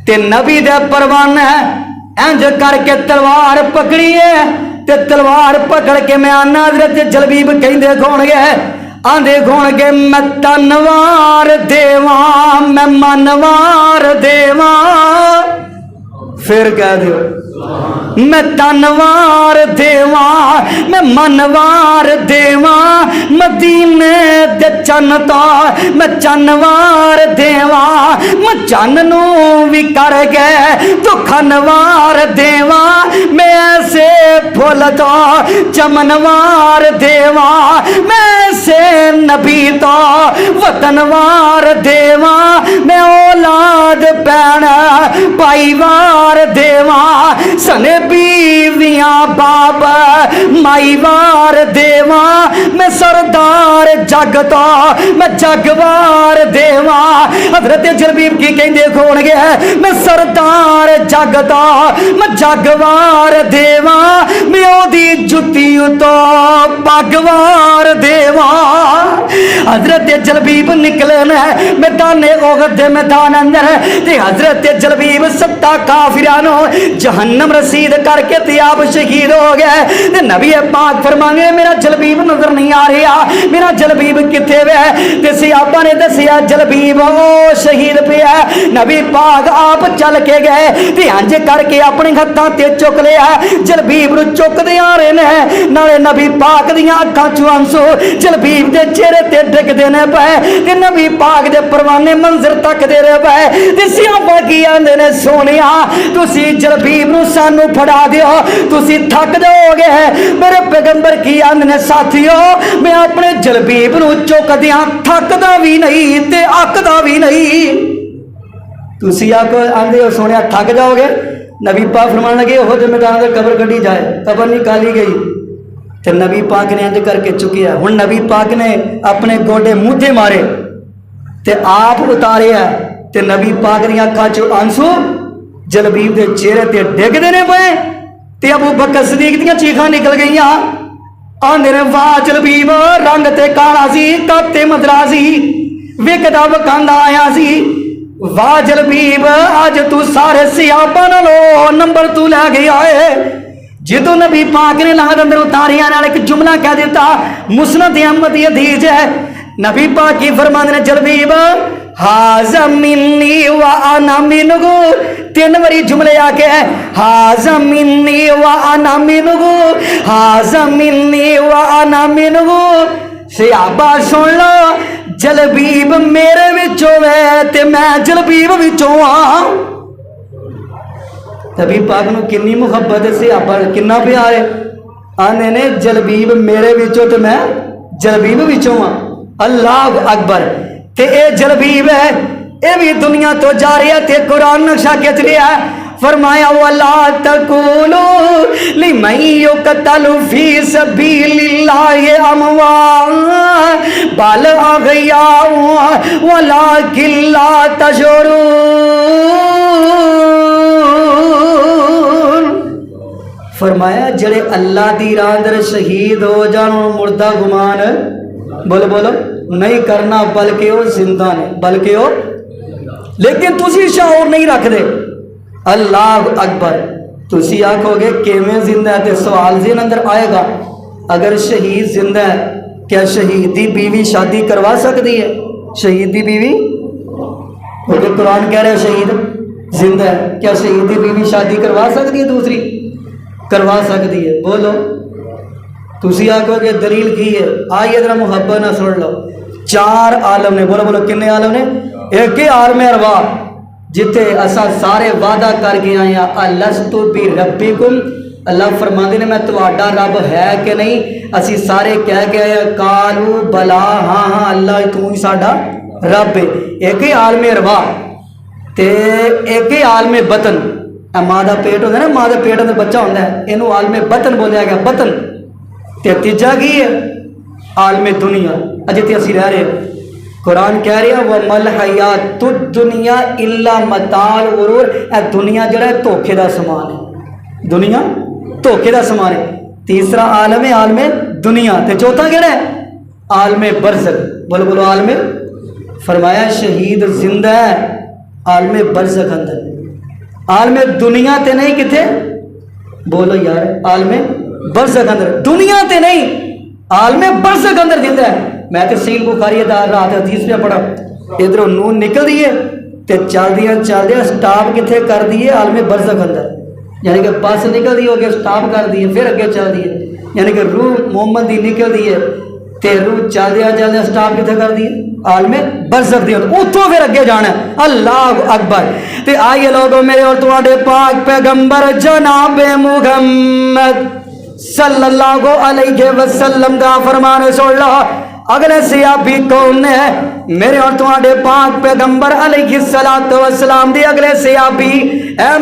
ते नबी दे परवान है इंज करके तलवार पकड़ी है, ते तलवार पकड़ के मैं आना हजरत जलबीब कहते घोणगे, आंदे घोणगे मैं तनवार देवा, मैं मनवार देवा। फिर कह दो मैं तनवार देवा, मैं मनवार देवा, मदीने दे चन्न तो मैं चनवार देवा, मैं चन्न नू भी कर गए तो खनवार देवा, मैं ऐसे फुल तो चमनवार देवा, मैं ऐसे नबी तो वतनवार देवा, मैं औलाद पैण पाईवार देवा, सने बीवियां बाप माईवार देवा, मैं सरदार जग तो मैं जगवार देवा। हजरत जलबीब की कहते खोल गया, मैं सरदार जग तो मैं जगवार देवा, मैं ओदी जुती तो पगवार देवा। हजरत जलबीब निकले ने मैदान ओहद दे मैदान अंदर, ते हजरत जलबीब 70 काफिरानो जहन्नम रसीद करके ते आप शहीद हो गए। ते नबी पाक फरमाने मेरा जलबीब नजर नहीं आ रहा, मेरा जलबीब किथे वे? ते सहाबा ने दसिया जलबीब ओ शहीद पिया। नबी पाक आप चल के गए ते इंज करके अपने हत्थां ते चुक लिया, जलबीब नूं चुकदे आ रहे ने, नाले नबी पाक दियां अखां चों आंसू जलबीब दे चेहरे ते डिगदे ने पए, ते नबी पाक दे परवाने मंजर तकदे रहे पए। ते सहाबा की आंदे ने सोनिया तुसी जलबीब नूं सानू फड़ा दिओ, तुसी थक जाओगे। मेरे पैगंबर की आंदे ने साथियों मैं अपने जलबीब नूं चुकदियां थकदा भी नहीं ते अकदा भी नहीं। तुसी आको आंदे हो सोनिया थक जाओगे, नबी पाक फरमान लगे हो जो मैदान में कब्र कढ़ी जाए, कब्र निकाली गई तो नबी पाक ने इंज करके चुकिया। हुण नबी पाक ने अपने गोडे मूधे मारे ते आप उतारे ते नबी पाक दी अखां चों आंसू जलबीब के चेहरे ते डिगदे ने पे, ते अबू बकर सदीक दियां चीखां निकल गई। आंदे ने वाह जलबीब रंग ते काला सी, काते मदरा सी, विकदा वकांदा आया सी। वाह जलबीब अज तू सारे सियाबा नालों नंबर तू लै गया है। जो नबी पाक ने लाद अंदर उतारिया नाल एक जुमला कह दिता, मुस्नद अहमद की हदीस है, नबी पाक की फरमांदे ने जलबीब हाज़ा मिन्नी व अना मिन्हु, 3 बारी जुमले आके हाज़ा मिन्नी व अना मिन्हु, हाज़ा मिन्नी व अना मिन्हु। सहाबा सुन लो जलबीब मेरे विचों है ते मैं जलबीब विचों हाँ। नबी पाक नूं किन्नी मुहब्बत है, सहाबा किन्ना प्यार है। आने ने जलबीब मेरे विचों ते मैं जलबीब विचों हाँ। अल्लाह अकबर। ते ए जलबीब है, ये भी दुनिया तो जा रही है, ते कुरान नक्शा खिंच लिया, फरमाया वला तकुलू लिमन युक़तलु फी सबीलिल्लाहि अमवात बल अहयाउ वलाकिन ला तशऊरून। फरमाया जड़े अल्लाह दी राह अंदर शहीद हो जान मुर्दा गुमान बोलो बोलो नहीं करना, बल्कि वो जिंदा ने, बल्कि वो, लेकिन तुसी शऊर नहीं रखते। अल्लाह अकबर। तुसी आखोगे किवें जिंदा है, तो सवाल जिन अंदर आएगा अगर शहीद जिंदा है क्या शहीद की बीवी शादी करवा सकती है? शहीद की बीवी, क्योंकि कुरान कह रहा है शहीद जिंदा है, क्या शहीद की बीवी शादी करवा सकती है? दूसरी करवा सकती है। बोलो तुसी आखोगे दलील की है? आइए जरा मुहब्बत ना सुन लो। चार आलम ने, बोलो बोलो किन्ने आलम ने? एक ही आलम अरवा जिथे असा सारे वादा करके आए हैं अलस्तु बि रब्बिकुम। अल्लाह फरमाते ने मैं तुम्हारा रब है कि नहीं? असी सारे कह के आए कालू बला हाँ हाँ अल्लाह तू ही साडा रब है। एक ही आलम अरवा ते एक ही आलम बतन। माँ का पेट होता है ना, माँ के पेट अंदर बच्चा होता है, इनू आलम बतन बोलिया गया, बतन। ते तीजा की है आलम दुनिया, जिथे असी रह रहे हैं। कुरान कह रहा है वह मल हयातु दुनिया इल्ला मताल गुरूर। दुनिया जो है धोखे का समान है, दुनिया धोखे का समान है। तीसरा आलम है आलम दुनिया। ते चौथा केड़ा है? आलम बरज़ख। बोलो बोलो आलम। फरमाया शहीद जिंदा है आलम बरज़ख अंदर, आलम दुनिया ते नहीं। किथे? बोलो यार, आलम बरज़ख अंदर, दुनिया ते नहीं, आलम बरज़ख अंदर जिंदा है। मैं तो सही बुखारी रात हदीस पे पढ़ा, इधरों नून निकल दी है तो चलदियाँ चलदियाँ स्टॉप कितने कर दिए? आलम बरज़ख अंदर। यानी कि बस निकल दी हो गया, स्टॉप कर दी है, फिर अगे चल दी है। यानी कि रूह मोहम्मद की निकल दी है तो रूह चलदियाँ चलदियाँ स्टॉप कितने कर दी है? आलम बरज़ख दी, उतों फिर अगे जाना है। अल्लाह अकबर। तो आइए लोगों मेरे और तुम्हारे पाक पैगंबर जनाब मुहम्मद सल्लल्लाहु अलैहि वसल्लम का फरमान सुन लो। अगले सहाबी कौन है? मेरे और तुम्हारे पाक पैगंबर अलैहिस्सलातु वस्सलाम दे अगले सहाबी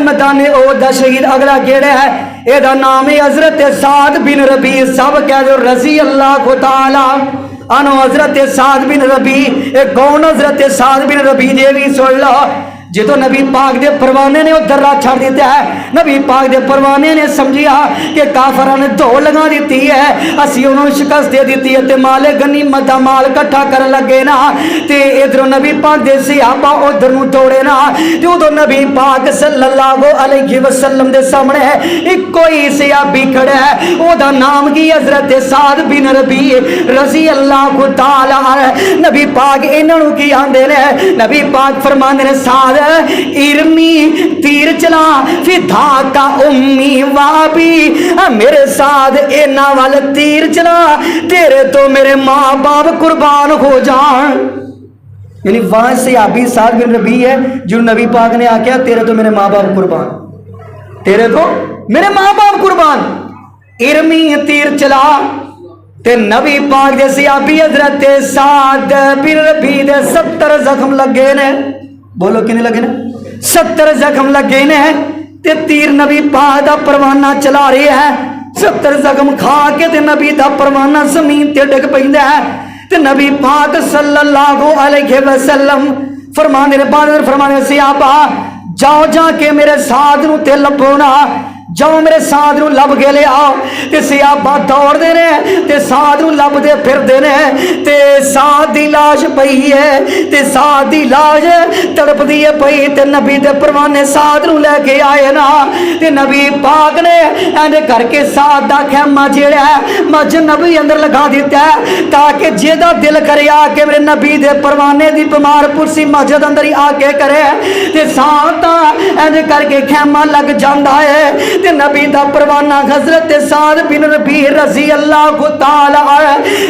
मैदान ओहद दा शहीद अगला केड़ा है? एदा नाम है हजरत साद बिन रबी। सब कह दो रजी अल्लाह ताला अनु। हजरत साद बिन रबी, एक कौन? हजरत साद बिन रबी जे भी सुन लो। जो नबी पाक दे परवाने ने दर्रा छड़ दिता है, नबी पाक दे परवाने ने समझिया कि काफरां ने दौड़ लगा दी है, असी उन्होंने शिकस्त दे दी है, माले गनीमत दा माल इकट्ठा कर लगे ना। ते इधरों नबी पाक दे सहाबा उधर नूं दौड़े ना। जो नबी पाक सल्लल्लाहु अलैहि वसल्लम दे सामने इको ही सहाबी खड़ा है, ओदा नाम की हजरत साद बिन रबी रजी अल्लाह ताला। नबी पाक इन्हों की आंदे ने, नबी पाक फरमांदे ने साद इरमी तीर चला फिदा का उम्मी वाबी। मेरे साथ इना वाल तीर चला, तेरे तो मेरे माँ बाप कुर्बान हो जान। यानी वहां से आबी साद बिन रबी है जो नबी पाक ने आख्या तेरे तो मेरे माँ बाप कुर्बान, तेरे तो मेरे माँ बाप कुर्बान। इरमी तीर चला ते नबी पाक दे सहाबी हजरत साद बिन रबी दे 70 जख्म लगे ने। बोलो किने लगे ने? 70 जख्म लगे ने। ते तीर नबी पाक दा परवाना चला रहे है, 70 जख्म खा के ते नबी दा परवाना जमीन ते डिग पैंदा है। ते नबी पाक सल्लल्लाहु अलैहि वसल्लम फरमाने ने, बाद फरमाने सहाबा जाओ जाके मेरे साथ नूं ते लभो ना, जाओ मेरे साथ नूं लभ के ले आओ। ते सहाबा दौड़दे ने ते साथ नूं लभदे फिरदे ने ते साथ दी लाश पई है, ते साथ दी लाश तड़पदी है पई। ते नबी दे परवाने साथ नूं लेके आए ना, ते नबी पाक ने इंज करके साथ दा खैमा जेड़ा है मस्जिद नबी अंदर लगा दिता है, ताकि जेदा दिल करे आके मेरे नबी दे परवाने दी बीमार पुरसी मस्जिद अंदर ही आके करे। ते साथ दा इंज करके खैमा लग जांदा है। ते नबी दा परवाना हजरत साद बिन रबी रजी अल्लाह ताला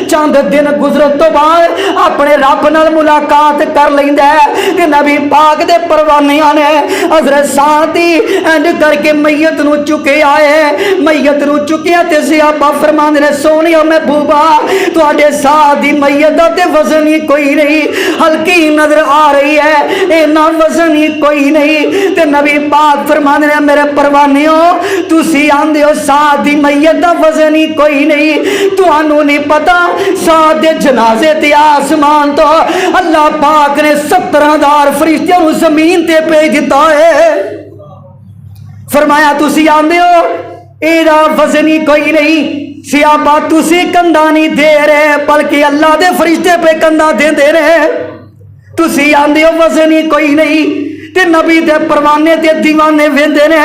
चंद दिन गुजरत तो बाद अपने रब नाल मुलाकात कर लैंदा है। ते नबी पाक दे परवानियां ने हजरत साद दी इंज करके मैयत नूं चुके आए, मैयत नूं चुकिया ते सहाबा फरमांदे ने सोहणिया महबूबा तुहाडे साद दी मैयत दा ते वजन ही कोई नहीं, हल्की नजर आ रही है, इन्ना वजन ही कोई नहीं। ते नबी पाक फरमांदे ने मेरे परवानियों तुसी आंदे हो साद दी मैयत दा वजन ही कोई नहीं, तुहानू नहीं पता साद दे जनाजे ते आसमान तो अल्लाह पाक ने 70,000 फरिश्तियां नूं जमीन ते भेज दिता है। फरमाया तुसी आंदे हो एदा वजन ही कोई नहीं। सहाबा तुसी कंधा नहीं दे रहे बल्कि अल्लाह दे फरिश्ते पे कंधा देंदे रहे, तुसी आंदे हो वजन ही कोई नहीं। ते नबी दे परवाने ते दीवाने वेंदे ने,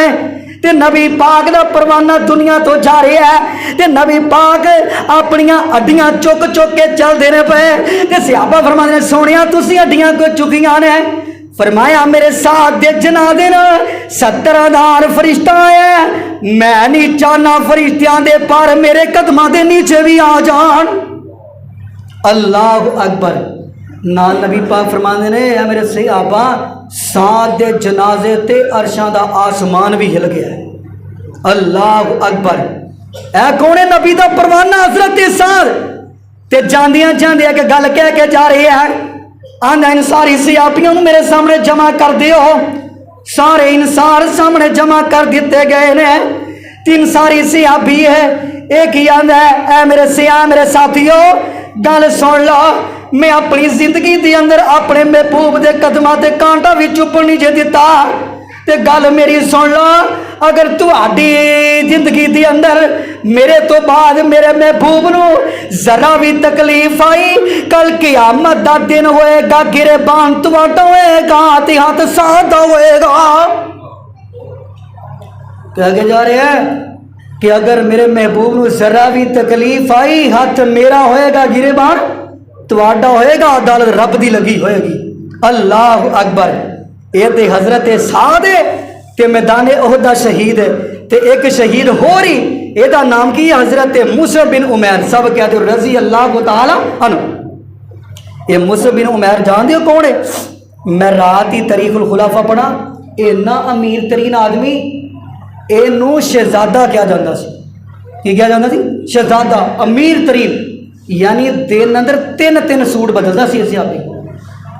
ते नबी पाक दा परवाना दुनिया तो जा रहा है। ते नबी पाक अपनियां हड्डियां चुक चुक के चलते ने पे। ते सहाबा फरमाते ने सोनिया तुसी हड्डियां को चुकियां ने? फरमाया मेरे साथ दे जनाजे न 70,000 फरिश्ता है, मैं नहीं चाहना फरिश्तियां दे पर मेरे कदमां दे नीचे भी आ जान। अल्लाह अकबर। नाल नबी पाक फरमाते ने ऐ मेरे सहाबा साद दे जनाजे ते अरशां दा आसमान भी हिल गया है। अल्लाह अकबर। ऐ कौन है? नबी दा परवाना हजरत साद। ते जांदियां जांदियां के गल कह के जा रही है, आंदा इन सारी सहाबियों मेरे सामने जमा कर दियो। सारे इंसार सामने जमा कर दिते गए ने। तीन सारी सहाबी है, एक ही आंदा है ऐ मेरे सिया मेरे साथियों गल सुन लो, मैं अपनी जिंदगी के अंदर अपने महबूब के कदमां ते कांटा भी चुपन नहीं जे दिता। ते गल मेरी सुन लो, अगर तुहाडी जिंदगी के अंदर मेरे तो बाद मेरे महबूब नू जरा भी तकलीफ आई, कल क़यामत दा दिन होएगा, गिरबान तुहाडा होएगा ते हाथ साथ दा होएगा। कह के जा रहे हैं कि अगर मेरे महबूब नू जरा भी तकलीफ आई, हाथ मेरा होएगा, गिरबान तुहाडा होएगा, अदालत रब दी लगी होएगी। अल्लाह अकबर। ये ते हजरत साद है ते मैदान ओहद दा शहीद है। ते एक शहीद हो रही, एदा नाम की है हजरत मुसअब बिन उमैर। सब कहते हो रजी अल्लाह तआला अन्हु। ये मुसअब बिन उमैर जानते हो कौन है? मैं रात ही तरीकुल खुलाफा पढ़ा, इन्ना अमीर तरीन आदमी, इनू शहजादा कहा जाता सी। की कहा जाता सी? शहजादा, अमीर तरीन। यानी दिन अंदर तीन तीन सूट बदलता सी सहाबी।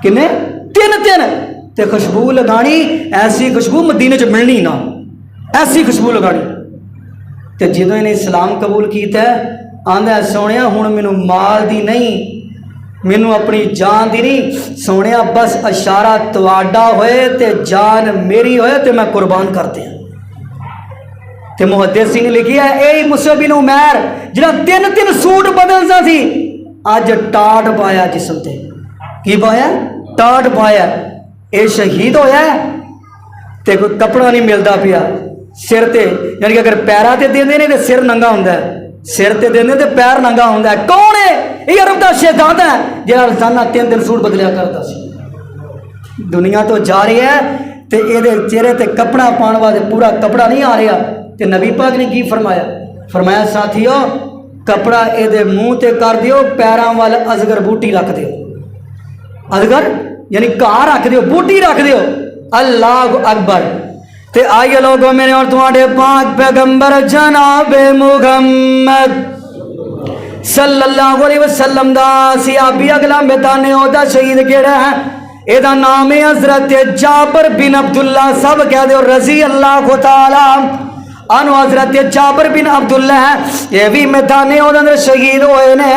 किन्ने? तीन तीन। ते खुशबू लगानी, ऐसी खुशबू मदीने च मिलनी ना, ऐसी खुशबू लगानी। ते जो इन्हें इस्लाम कबूल किया, आंदा सोने हुण मैनू माल दी नहीं, मैनू अपनी जान दी नहीं, सोने बस इशारा तुहाडा होए ते जान मेरी होए ते मैं कुर्बान कर दियां। ते मुहद्दिस ने लिखी है यही मुसअब बिन उमैर जिहड़ा तीन तीन सूट बदलदा सी, अज टाट पाया जिसम ते। की पाया? टाट पाया। ये शहीद होया ते कोई कपड़ा नहीं मिलता पिया सिर ते, यानी कि अगर पैरां ते देंदे ने ते सिर नंगा हुंदा है, सिर ते देंदे ते पैर नंगा हुंदा है। कौन है? ये अरब दा शहजादा है जिहड़ा रोजाना तीन तीन सूट बदलिया करता सी। दुनिया तो जा रही है ते इहदे चेहरे ते कपड़ा पाने वास्ते पूरा कपड़ा नहीं आ रहा। ते नबी पाक ने की फरमाया? फरमाया साथियों कपड़ा एदे मुंह ते कर दियो, पैरां वाल अजगर बूटी रख दियो। अजगर यानी घाह रख दियो, बूटी रख दियो। अल्लाह अकबर। ते आइए लोगों मेरे और तुम्हारे पाक पैगंबर जनाबे मुहम्मद सल्लल्लाहु अलैहि वसल्लम दा सहाबी अगला मैदान ओहदा शहीद केड़ा है? एदा नाम है हजरत जाबर बिन अब्दुल्ला। सब कह दो रजी अल्लाह तआला अनु। हजरत जाबर बिन अब्दुल्ला ये भी मैदान ओहदे अंदर शहीद होए ने।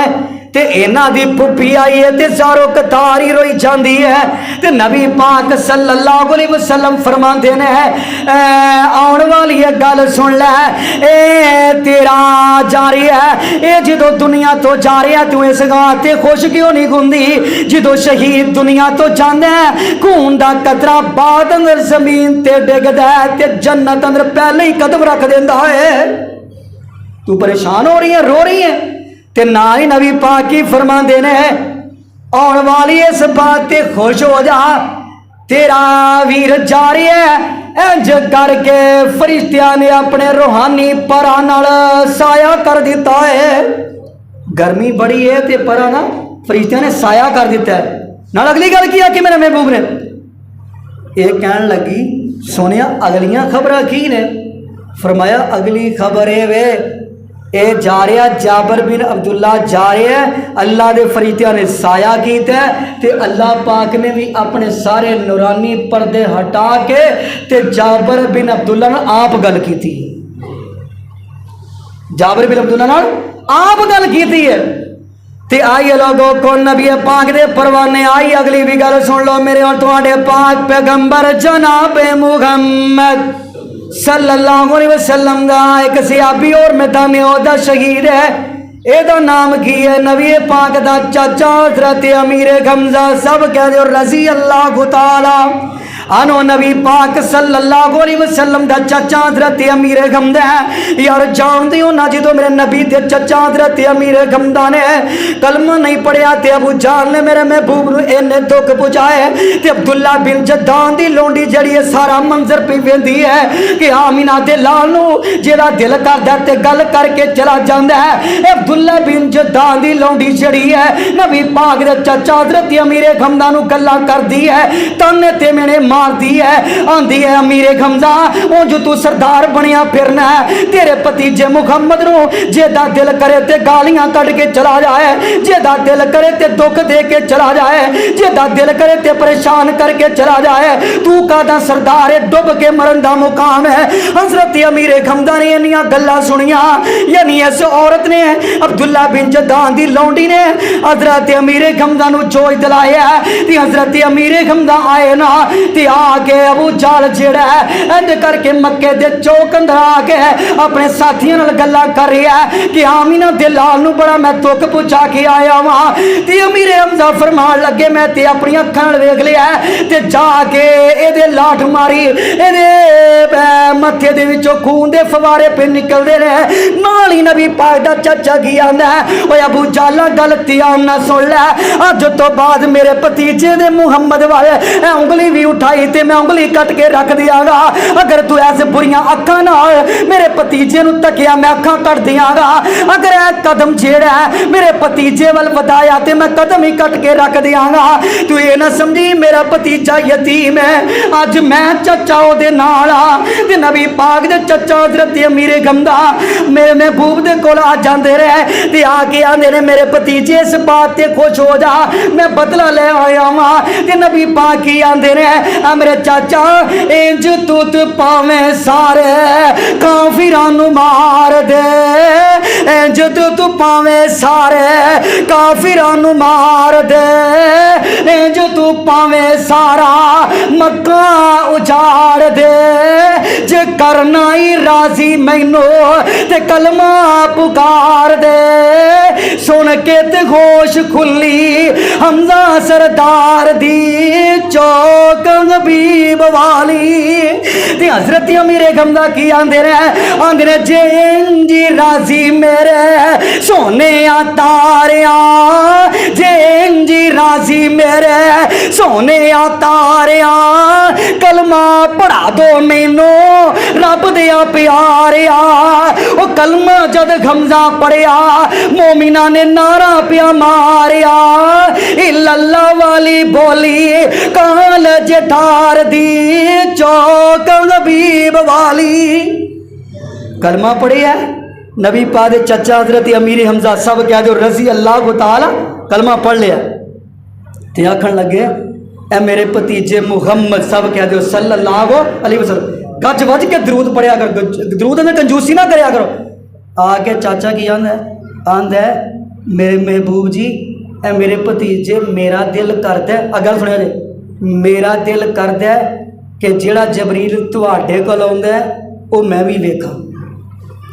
ते इन्हां दी पुप्पी आई है ते चारों कतार ही रोई जाती है। ते नबी पाक सल्लल्लाहु अलैहि वसल्लम फरमाते ने आने वाली है गल सुन ले, ए तेरा जा रही है, ये जो दुनिया तो जा रहा है तू इस गां ते खुश क्यों नहीं गुंदी? जो शहीद दुनिया तो जाता है खून का कतरा बाद अंदर जमीन ते डिगदा है ते जन्नत अंदर पहले ही कदम रख देता है। तू परेशान हो रही है, रो रही है, ते ना ही नबी पाक की फरमाते ने आने वाली इस बात ते खुश हो जा, तेरा वीर जा रही है। इंज करके फरिश्तियां ने अपने रूहानी परां नाल साया कर दिता है। गर्मी बड़ी है ते परां ना फरिश्तियां ने साया कर दिता है। नाल अगली गल की आखी मेरे महबूब ने? ये कहन लगी सोनिया अगलियां खबरां की ने? फरमाया अगली खबर ये वे ए जा रहा जाबर बिन अब्दुल्ला जा रहा है, अल्लाह के फरिश्तियां ने साया किया ते अल्लाह पाक ने भी अपने सारे नूरानी पर्दे हटा के ते जाबर बिन अब्दुल्ला नाल आप गल की। जाबर बिन अब्दुल्ला नाल आप गल की है। ते आइए लोगों को नबी पाक दे परवाने आई अगली भी गल सुन लो मेरे और तुम्हारे पाक पैगंबर जनाबे मुहम्मद सल्लल्लाहु अलैहि वसल्लम दा एक सहाबी और मैदान ओहदा शहीद है। एदा नाम की है? नबी पाक दा चाचा हजरत अमीर हमजा। सब कह दो रजी अल्लाह तआला आनो नबी पाक सल्लल्लाहु अलैहि वसल्लम दा चाचा हजरत अमीर गमदा है। यार जानते हो ना जो मेरे नबी दे चाचा हजरत अमीर गमदा ने कलमा नहीं पढ़िया ते अबू जान ने मेरे महबूब नूं इन्ने दुख पहुंचाए ते अब्दुल्ला बिन जद्दान दी लोंडी जड़ी है सारा मंजर पी वेंदी है कि आमिना दे लाल नूं जेड़ा दिल करदा ते गल करके चला जांदा है। अब्दुल्ला बिन जद्दान दी लोंडी जड़ी है नबी पाक दे चाचा हजरत अमीर गमदा नूं गल्लां करदी है ताने ते मेने मारदी है आंदी है अमीर गमदा उंज तू सरदार बनिया फिरना है तेरे भतीजे मुहम्मद नूं जेदा दिल करे ते गालियां कट के चला जाए जेदा दिल करे ते दुख दे के चला जाए जेदा दिल करे ते परेशान करके चला जाए तू कादा सरदार है डुब के मरन दा मुकाम है। हजरत अमीर गमदा ने इन्नियां गल्लां सुनिया यानी इस औरत ने अब्दुल्ला बिन जद्दान दी लौंडी ने हजरत अमीर गमदा नूं जोश दिलाया ते हजरत अमीर गमदा आए ना ते आके अबू जाल जेड़ा है इंज करके मक्के दे चौक अंदर आके अपने साथियों नाल गल्लां कर रहा है कि आमीना दे लाल नूं बड़ा मैं दुख पहुंचा के आया वां ते अमीर हमजा फरमान लगे मैं ते अपनी अखां नाल वेख लिया ते जाके एदे लाठ मारी एदे मत्थे दे विचों खून दे फवारे पे निकलदे ने नाल ही नबी पाक दा चाचा की आंदा ओए अबू जाला गल ध्यान नाल सुन ले अज तो बाद मेरे भतीजे दे मुहम्मद वाले उंगली भी उठाई ते मैं उंगली कट के रख दियांगा अगर तू ऐसे बुरियां अखां नाल मेरे भतीजे नूं तकिया मैं अखां कट दियांगा अगर ऐ कदम जेड़ा मेरे भतीजे वल वधाया ते मैं कदम ही कट के रख दियांगा तू ये ना समझी मेरा भतीजा यतीम है अज मैं चाचा ओदे नाल आ ते नबी पाक दे चाचा हजरत अमीर गमदा मेरे महबूब दे कोल आ जांदे रहे ते आके आंदे ने मेरे भतीजे इस बात ते खुश हो जा मैं बदला ले आया वां ते नबी पाक ही आंदे ने आ मेरे चाचा इंज तुत पावे सारे काफिरां नूं मार दे इंज तुत पावे सारे काफिरां नूं मार दे इंज तू पावे सारा मक्का उजाड़ दे जे करना ही राजी मैनू ते कलमा पुकार दे सुन के ते होश खुली हमजा सरदार दी चौक हबीब वाली ते हजरत अमीर गमदा की आंदे ने जे इंजी राजी मेरे सोने तारिया जे इंजी राजी मेरे सोने तारिया कलमा पढ़ा दो मैनू रब दिया प्यारिया ओ कलमा जद गमजा पढ़िया मोमिना ने नारा पिया मारिया इल्लल्लाह वाली बोली काल जठार दी चौक हबीब वाली कलमा पढ़िया नबी पाक दे चाचा हजरत अमीर हमजा सब क्या जो रजी अल्लाह ताला कलमा पढ़ लिया ते आखन लगे ए मेरे भतीजे मुहम्मद सब क्या जो सल्लल्लाहु अलैहि वसल्लम गज वज के दरूद पढ़िया कर दरूद में कंजूसी ना करया करो आके चाचा की आंदा है मेरे महबूब जी ए मेरे भतीजे मेरा दिल करदा अगल सुनिया जी मेरा दिल करदा कि जेड़ा जबरील तुहाडे कोल आउंदा है वो मैं भी वेखां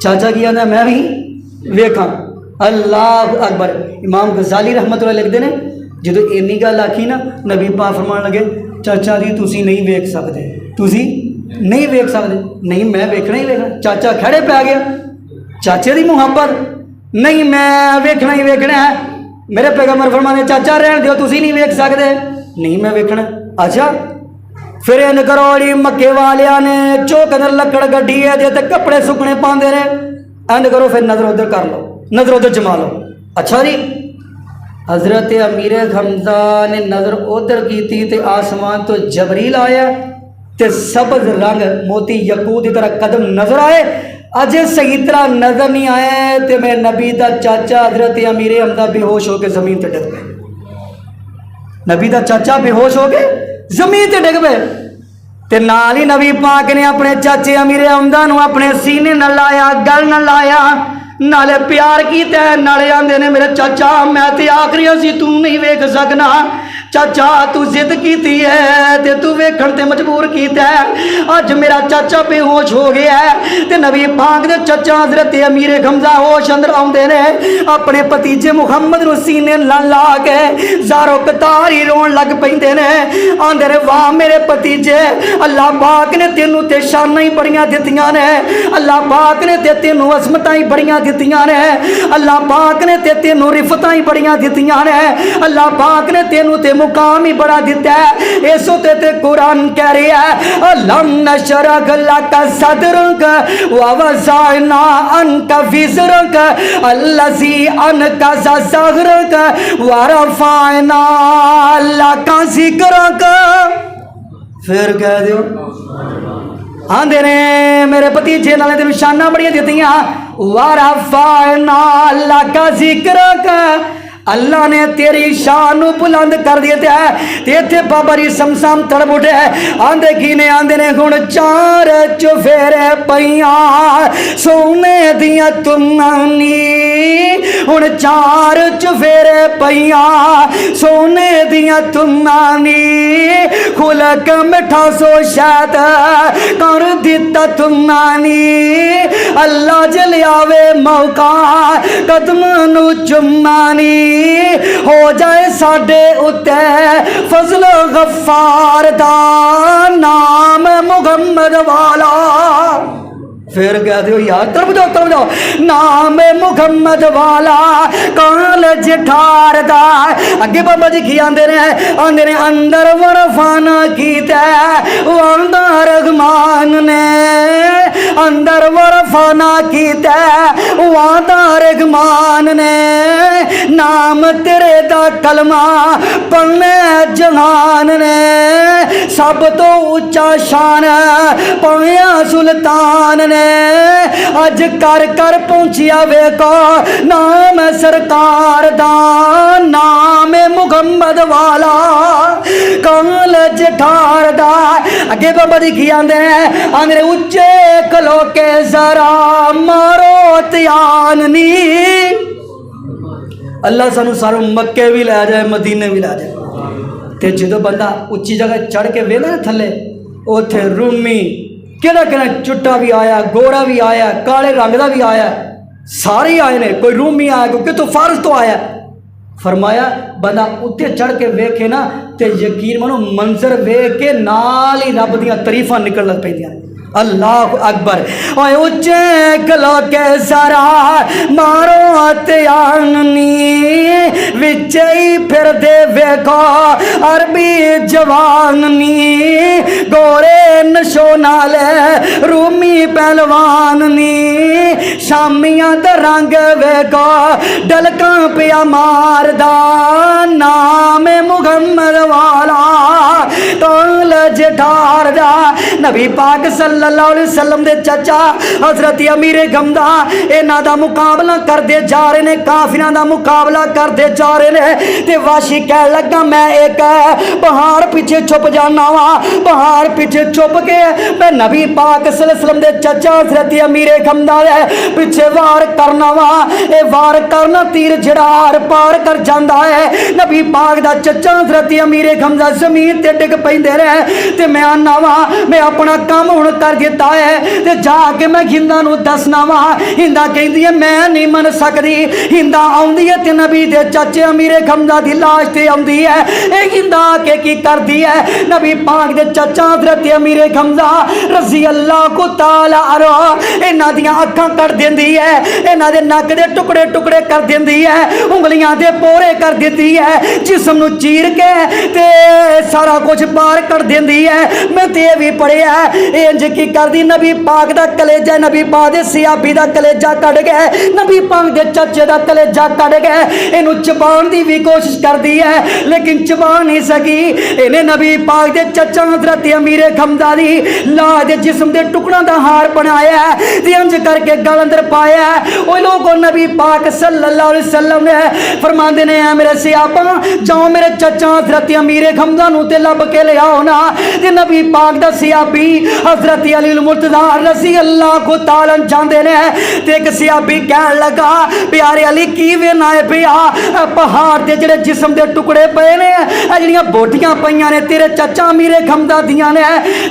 चाचा की आंदा मैं भी वेखां अल्लाह अकबर इमाम गजाली रहमतुल्लाह लिखते हैं जो इन्नी गल आखी ना नबी पाक फरमान लगे चाचा जी तुसी नहीं वेख सकते तुसी नहीं वेख सकते नहीं मैं वेखना ही वेखना चाचा खड़े पै गया चाचे की मुहब्बत नहीं मैं वेखना ही वेखना है मेरे पैगंबर फरमाने चाचा रहन दियो तुसी नहीं वेख सकते नहीं मैं वेखना अच्छा फिर इन करो जी मक्के वालिया ने चौक अंदर लकड़ गड्डी है जे ते कपड़े सुकने पाते रहे इंज करो फिर नजर उधर कर लो नजर उधर जमा लो अच्छा जी हजरत अमीर हमजा ने नजर उधर की ते आसमान तो जबरील आया ते सबज रंग मोती यकूत की तरह कदम नजर आए अजे सही तरह नजर नहीं आए ते मेरे नबी का चाचा हजरत अमीर हमजा बेहोश होकर जमीन पर डिग पे नबी का चाचा बेहोश हो गए जमीन पर डिग पे ते नाल ही नबी पाक ने अपने चाचे अमीर हमजा नूं अपने सीने न लाया गल न लाया नाले प्यार किया नाले आंदे ने मेरे चाचा मैं ते आखरी सी तू नहीं वेख सकना चाचा तू जिद की है ते तू वेखण ते मजबूर कीता है। अज मेरा चाचा बेहोश हो गया है ते नबी पाक दे चाचा हजरत अमीर हमजा होश अंदर आउंदे ने, अपने भतीजे मुहम्मद नूं सीने नाल ला के ज़ारो कतार ही रोन लग पैंदे ने। आंदे ने वाह मेरे भतीजे, अल्लाह पाक ने तेनू ते शानां ही बड़ियां दित्तियां ने, अल्लाह पाक ने ते तेनू अज़मतां ही बड़ियां दित्तियां ने, अल्लाह पाक ने ते तेनू रिफतां ही बड़ियां दित्तियां ने, अल्लाह पाक ने तेनू ते मुकाम ही बड़ा दिता है। इस ते कुरान कह रहा है अलम नशरह लका सदरक व वज़अना अन्का विज़रक अल्लज़ी अनक़ज़ ज़हरक व रफ़अना लका ज़िक्रक। फिर कह दियो आंदे ने मेरे भतीजे नाले तेन शाना बड़ियां दित्तियां, व रफ़अना लका ज़िक्रक, अल्लाह ने तेरी शान बुलंद कर दिया है। ते इत्थे बाबा जी समसाम तड़प उठे आंदे की ने, आंदे ने हुण चार चुफेरे पईयां सोने दियां तुमानी, हुण चार चुफेरे पईयां सोने दियां तुमानी, खुलक मिठा सो शायद कर दिता तुमानी, अल्लाह जलियावे मौका कदमां नू चुमानी, हो जाए साडे उत्ते फजल गफ्फार दा नाम मुहम्मद वाला। फिर कह दो यार तरफ जाओ नाम मुहम्मद वाला काल जठार दा। अगे बाबा जी की आंदे ने अंदर वरफाना कीता वांदा रहमान ने, अंदर वरफाना कीता वांदा रहमान ने, नाम तेरे दा कलमा पढ़ने जहान ने, सब तो उच्चा शान पाया सुल्तान ने, अज कर कर पहुंचिया वेखो नाम सरकार दा, नाम मुहम्मद वाला काल जठार दा। अगे बाबा जी की आंदे उच्चे खलो के जरा मारो त्यान नी। अल्लाह सानू सारे मक्के भी लै जाए मदीने भी लै जाए। ते जो बंदा उच्ची जगह चढ़ के वेला ना थले उथे रूमी केड़ा केड़ा चुट्टा भी आया, गोरा भी आया, काले रंग का भी आया, सारे ही आए ने, कोई रूमी आया कोई कितों फारस तो आया। फरमाया बंदा उत्ते चढ़ के वेखे ना ते यकीन मनो मंजर वेख के नाल ही रब दियां तरीफां निकल लग पैंदियां। अल्लाह अकबर। ओए उच्चे खलो के जरा मारो त्यानी, विच ही फिर दे वेखो अरबी जवानी, गोरे नशो नाले रूमी पहलवानी, शामियां दा रंग वेखो डलका पिया मारदा, नाम मुहम्मद वाला काल जठार दा। नबी पाक सल्लल्लाहु अलैहि वसल्लम दे चाचा हजरत अमीर गमदा इन्हां दा मुकाबला करदे जा रहे ने, काफिरां दा मुकाबला करदे जा रहे ने। ते वाशी कह लगा मैं एक पहाड़ पीछे छुप जाना वा, पहाड़ पीछे छुप के मैं नबी पाक सल्लल्लाहु अलैहि वसल्लम दे चाचा हजरत अमीर गमदा दे पीछे वार करना वा। ए वार करना तीर जड़ार पार कर जाता है। नबी पाक दा चाचा हजरत अमीर गमदा जमीन ते डिग पैंदे रहे। ते मैं आना वा मैं अपना काम हुण कर दिता है ते जाके मैं हिंदा नूं दसना वा। हिंदा कहंदी है मैं नहीं मन सकदी। हिंदा आउंदी है ते नबी दे चाचे अमीर गमदा दी लाश ते आउंदी है। ए हिंदा आके की करदी है नबी पाक दे चाचा हजरत अमीर गमदा रज़ी अल्लाह ताला अन्हु इन्हां दियां अखां कट देंदी है, इन्हां दे नक दे टुकड़े टुकड़े कर देंदी है, उंगलियां दे पोरे कर देती है, जिस्म नूं चीर के ते सारा कुछ बाहर कर देंदी है। मैं ते भी पढ़िया इंज की करदी नबी पाक दा कलेजा, नबी पाक दे सियाबी दा कलेजा कट गए, नबी पाक दे चाचे दा कलेजा कट गए। इनू चबाण दी भी कोशिश करदी है लेकिन चबा नहीं सकी। इन्हें नबी पाक दे चाचा हजरत अमीर गमदा दी ला दे जिस्म दे टुकड़ा दा हार बनाया ते इंज करके गल अंदर पाया। ओ लोगों नबी पाक सल्लल्लाहु अलैहि वसल्लम ने फरमांदे ने मेरे सियापा जाओ मेरे चचा हजरत अमीर हमजा नु ते लब के ले आओ ना। ते नबी पाक दा सियाबी हजरत अली मुर्तजा रज़ी अल्लाह तआला जांदे ने ते एक सियाबी कहन लगा प्यारे अली की वे ना पिया पहाड़ दे जेड़े जिस्म दे टुकड़े पे ने जड़ियां बोटियां पईयां ने तेरे चचा अमीर हमजा दियां ने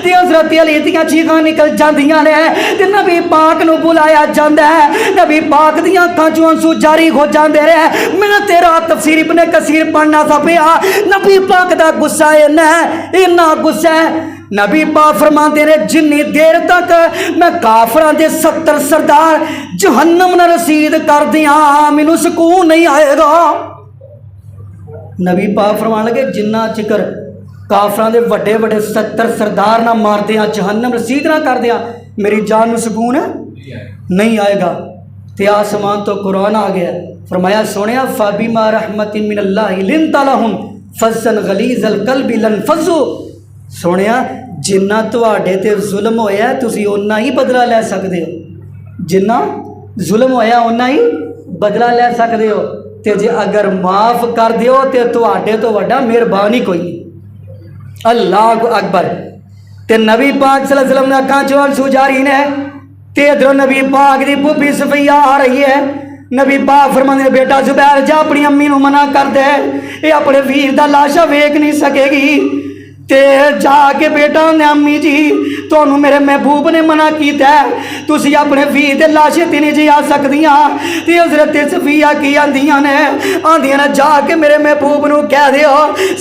ते हजरत अली दियां चीखां निकल जांदियां ने ते नबी पाक नु बुलाया जांदा है। नबी पाक दियां अखां चों आंसू जारी हो जांदे ने। मैं तेरा तफसीर इब्ने कसीर पढ़ना सा पिया नबी पाक दा गुस्सा इन्ना गुस्सा है। नबी पाक फरमाते ने जिन्नी देर तक मैं काफरां दे 70 सरदार जहन्नम न रसीद कर दियां मैनू सुकून नहीं आएगा। नबी पाक फरमान लगे जिन्ना चिकर काफरां दे वड्डे वड्डे 70 सरदार ना मार दियां जहन्नम रसीद ना कर दियां मेरी जान में सुकून नहीं आएगा। ते आसमान तो कुरान आ गया फरमाया सोनिया फाबिमा रहमतिन मिनल्लाहि लिंता लहुम फज़्ज़न गलीज़ल क़ल्बि लनफ़ज़्ज़ू। सोनिया जिन्ना तुहाडे ते जुल्म होया तुसी उन्ना ही बदला ले सकदे हो जिन्ना जुल्म होया उन्ना ही बदला ले सकदे हो ते जे अगर माफ़ कर दिओ ते तुहाडे तो वड्डा मेहरबान ही कोई नहीं। अल्लाह अकबर। ते नबी पाक सल्लल्लाहु अलैहि वसल्लम ने अखां चों आंसू जारी ने ते इधरों नबी पाक दी पुप्पी सफिया आ रही है। नबी पाक फरमांदे बेटा जुबैर जा अपनी अम्मी नूं मना कर दे ये अपने वीर दा लाशा वेख नहीं सकेगी ते जाके बेटा ने अम्मी जी तुहानू मेरे महबूब ने मना किया तुसी अपने वीर दे लाशे ते नहीं जी आ सकदियां। ते हजरत सफिया की आंदियां ने जाके मेरे महबूब नू कह दिओ